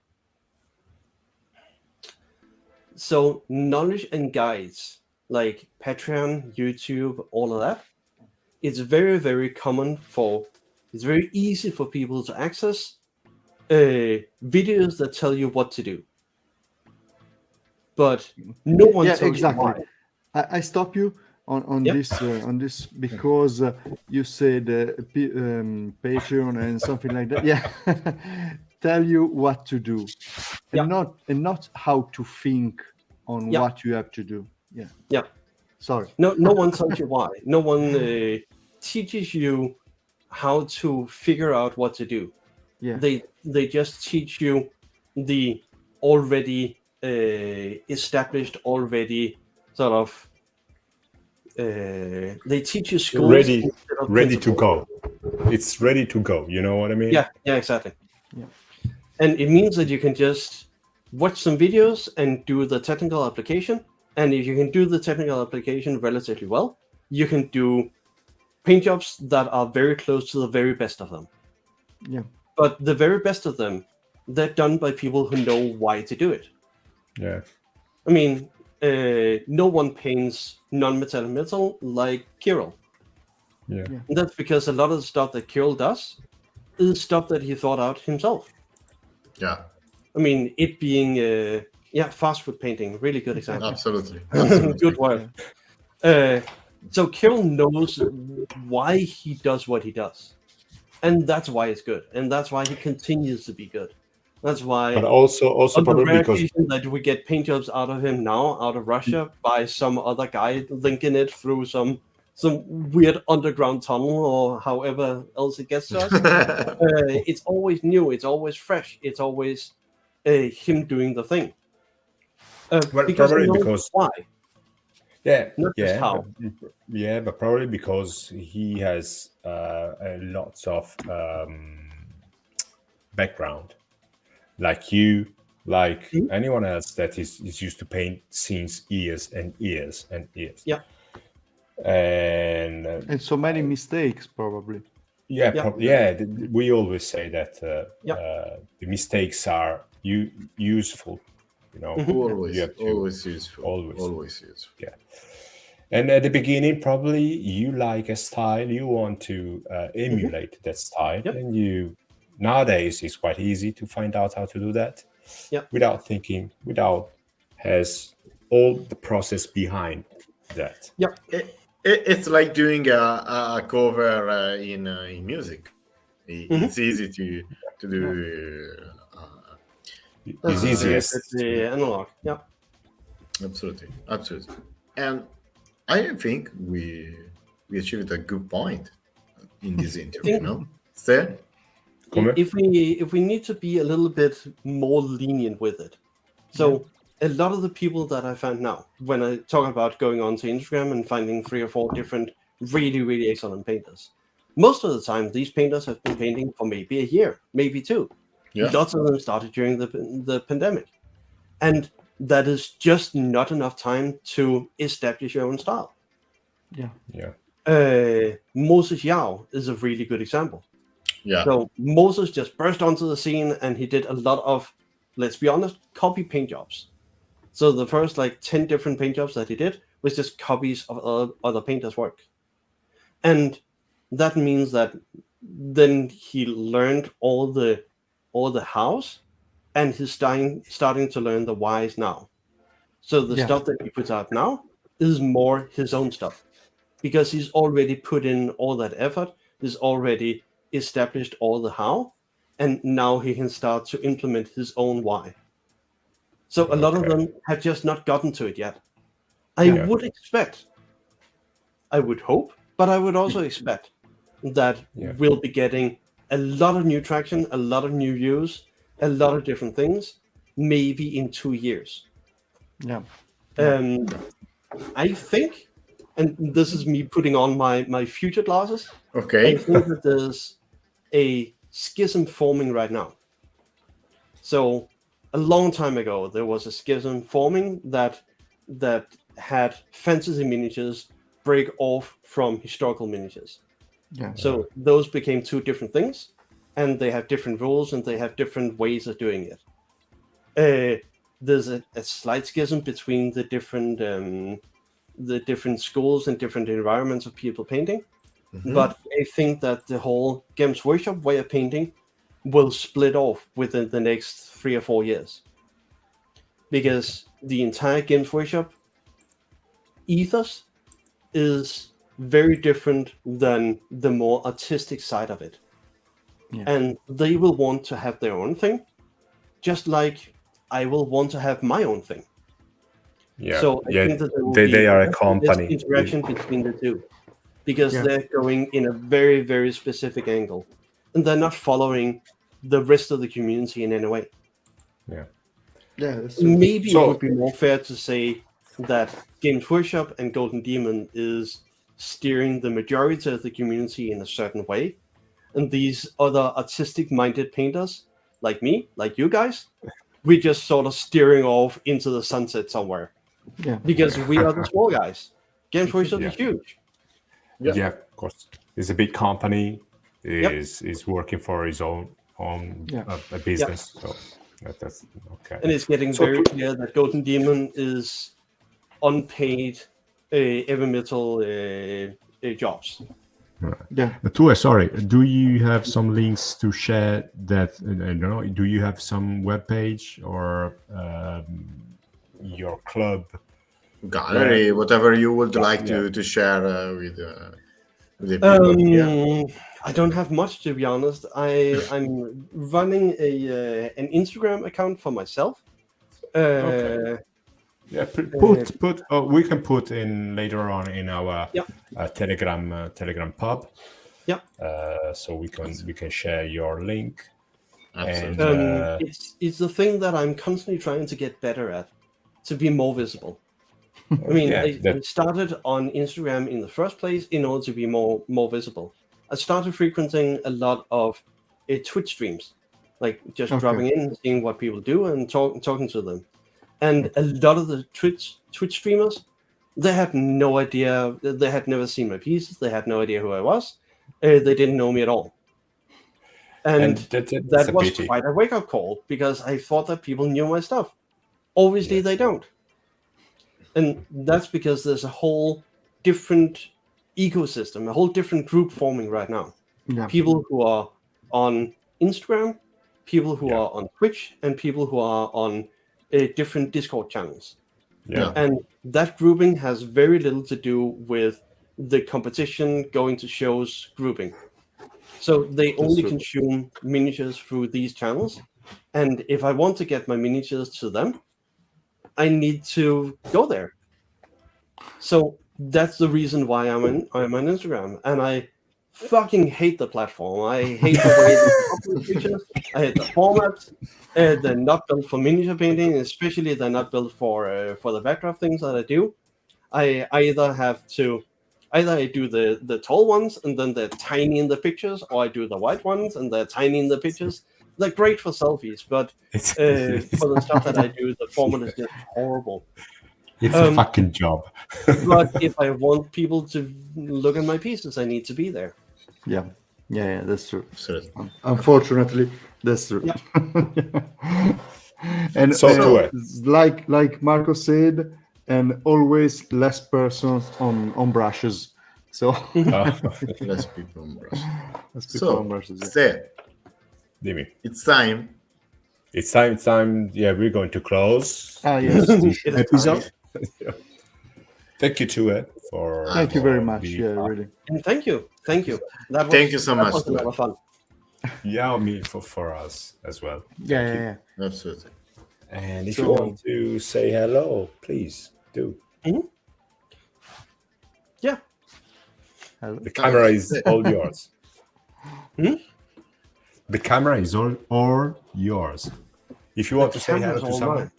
So knowledge and guides, like Patreon, YouTube, all of that, it's very, very common it's very easy for people to access videos that tell you what to do. But no one tells you why. I stop you on this because you said Patreon and something like that. Yeah. Tell you what to do, and not how to think on what you have to do. Yeah. Sorry. No one tells you why. No one teaches you how to figure out what to do. Yeah. They just teach you the already established, already sort of. They teach you skills ready to go. It's ready to go. You know what I mean? Yeah, exactly. Yeah. And it means that you can just watch some videos and do the technical application. And if you can do the technical application relatively well, you can do paint jobs that are very close to the very best of them. Yeah. But the very best of them, they're done by people who know why to do it. Yeah. I mean, no one paints non-metallic metal like Kirill. Yeah. And that's because a lot of the stuff that Kirill does is stuff that he thought out himself. Yeah, I mean, it being fast food painting, really good example. absolutely. Good word. So Kirill knows why he does what he does, and that's why it's good, and that's why he continues to be good. That's why. But also On the probably rare because occasion that we get paint jobs out of him now, out of Russia, by some other guy linking it through some weird underground tunnel or however else it gets to us, it's always new, it's always fresh, it's always him doing the thing. well, Because he probably knows because why, yeah, not just how. but probably because he has lots of background, like you, like Mhm. anyone else that is used to paint since years and years and years. Yeah. And And so many mistakes, probably. yeah, Yeah. we always say that Yeah. the mistakes are useful. You know, Mhm. Always, you have to always useful. always. Always useful. Yeah. And at the beginning, probably you like a style, you want to emulate that style, Yep. and you nowadays it's quite easy to find out how to do that Yep. without thinking, without has all the process behind that. Yep. It's like doing a cover in music. It's easy to do. It's easiest. The analog. Yeah. Absolutely, absolutely. And I think we achieved a good point in this interview. No, Stan? Come If we need to be a little bit more lenient with it, so a lot of the people that I find now, when I talk about going onto Instagram and finding 3 or 4 different really excellent painters, most of the time these painters have been painting for maybe a year, maybe 2. Yeah. Lots of them started during the pandemic, and that is just not enough time to establish your own style. Yeah. Moses Yao is a really good example. Yeah. So Moses just burst onto the scene and he did a lot of, let's be honest, copy paint jobs. So the first 10 different paint jobs that he did was just copies of other painters' work. And that means that then he learned all the hows, and he's starting to learn the whys now. So the stuff that he puts out now is more his own stuff, because he's already put in all that effort, he's already established all the how, and now he can start to implement his own why. So a lot of them have just not gotten to it yet. I would expect, I would hope, but I would also expect that we'll be getting a lot of new traction, a lot of new views, a lot of different things, maybe in 2 years. Yeah. I think, and this is me putting on my future glasses, Okay. I think that there's a schism forming right now. So a long time ago, there was a schism forming that had fantasy miniatures break off from historical miniatures. Yeah. So those became 2 different things, and they have different rules and they have different ways of doing it. There's a slight schism between the different schools and different environments of people painting. But I think that the whole Games Workshop way of painting will split off within the next 3 or 4 years, because the entire Games Workshop ethos is very different than the more artistic side of it. And they will want to have their own thing, just like I will want to have my own thing. So I think that there will be they are a company. Interaction between the two, because they're going in a very, very specific angle, and they're not following the rest of the community in any way. Maybe it would be more fair to say that Games Workshop and Golden Demon is steering the majority of the community in a certain way, and these other artistic-minded painters, like me, like you guys, we're just sort of steering off into the sunset somewhere. Because we are the small guys. Games Workshop is huge. Yeah, of course. It's a big company. Is working for his own a business. So that's okay. And it's getting very clear that Golden Demon is unpaid heavy metal jobs. Yeah. Tue, sorry. Do you have some links to share that? I don't know. Do you have some webpage or your club Gallery, whatever you would like Yeah. to share with the people here. I don't have much, to be honest. I'm running an Instagram account for myself. Okay. Yeah, put. We can put in later on in our Yep. Telegram pub. Yep. So we can share your link. Absolutely. It's the thing that I'm constantly trying to get better at, to be more visible. I mean, I started on Instagram in the first place in order to be more visible. I started frequenting a lot of Twitch streams, like just dropping in, seeing what people do, and talking to them. And a lot of the Twitch streamers, they had no idea. They had never seen my pieces. They had no idea who I was. They didn't know me at all. And that was pity. quite a wake-up call, because I thought that people knew my stuff. Obviously, they don't. And that's because there's a whole different ecosystem, a whole different group forming right now. Yeah. People who are on Instagram, people who are on Twitch, and people who are on different Discord channels. Yeah. And that grouping has very little to do with the competition going to shows grouping. So they only consume miniatures through these channels. And if I want to get my miniatures to them, I need to go there. So that's the reason why I'm on Instagram. And I fucking hate the platform. I hate the way they upload pictures. I hate the formats. They're not built for miniature painting, especially they're not built for the backdrop things that I do. I either do the tall ones and then they're tiny in the pictures, or I do the white ones and they're tiny in the pictures. They're great for selfies, but for the stuff that I do, the format is just horrible. It's a fucking job. But if I want people to look at my pieces, I need to be there. Yeah, that's true. Absolutely. Unfortunately, that's true. Yeah. And So like Marco said, and always less persons on brushes. So Less people on brush. less people on brushes. Yeah. Say, Dimmy. it's time. It's time. Yeah, we're going to close Yes. this episode. Thank you, Tue, for. Thank you very for much. being Yeah, part. really. And thank you. Thank you so that much. was a lot of fun. Yeah, me for us as well. Yeah. Absolutely. And if you want to say hello, please do. Mm-hmm. Yeah. Hello. The camera is all yours. The camera is all yours. If you want to say hello camera's to all someone. mine.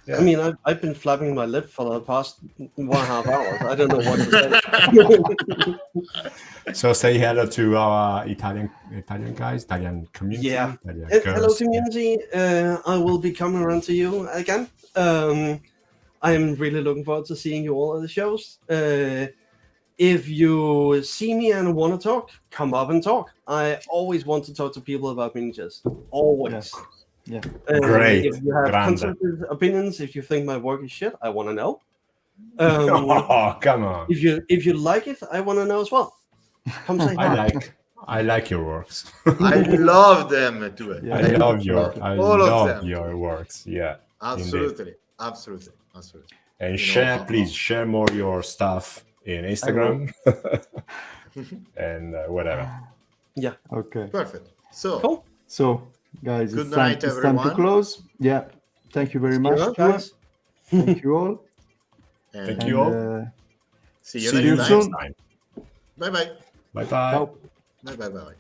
Yeah. I mean, I've been flapping my lip for the past 1.5 hours. I don't know what to say. So say hello to our Italian guys, Italian community. Yeah. Italian Hello, girls. community. I will be coming around to you again. I'm really looking forward to seeing you all at the shows. If you see me and want to talk, come up and talk. I always want to talk to people about miniatures. Always. Yeah. Great. If you have Grande. constructive opinions, if you think my work is shit, I want to know. Oh, come on. If you like it, I want to know as well. Come say hi. I like your works. I love them too. Yeah. I love All of them. your works. Yeah. Absolutely. And please share more your stuff in Instagram and whatever. Yeah. Okay. Perfect. So, Cool. So, guys, Good it's night, time to everyone. close. Yeah. Thank you very much, around, Stuart. guys. Thank you all. and Thank you all. see you See you next soon. time. Bye bye. Bye bye. Ciao. Bye bye.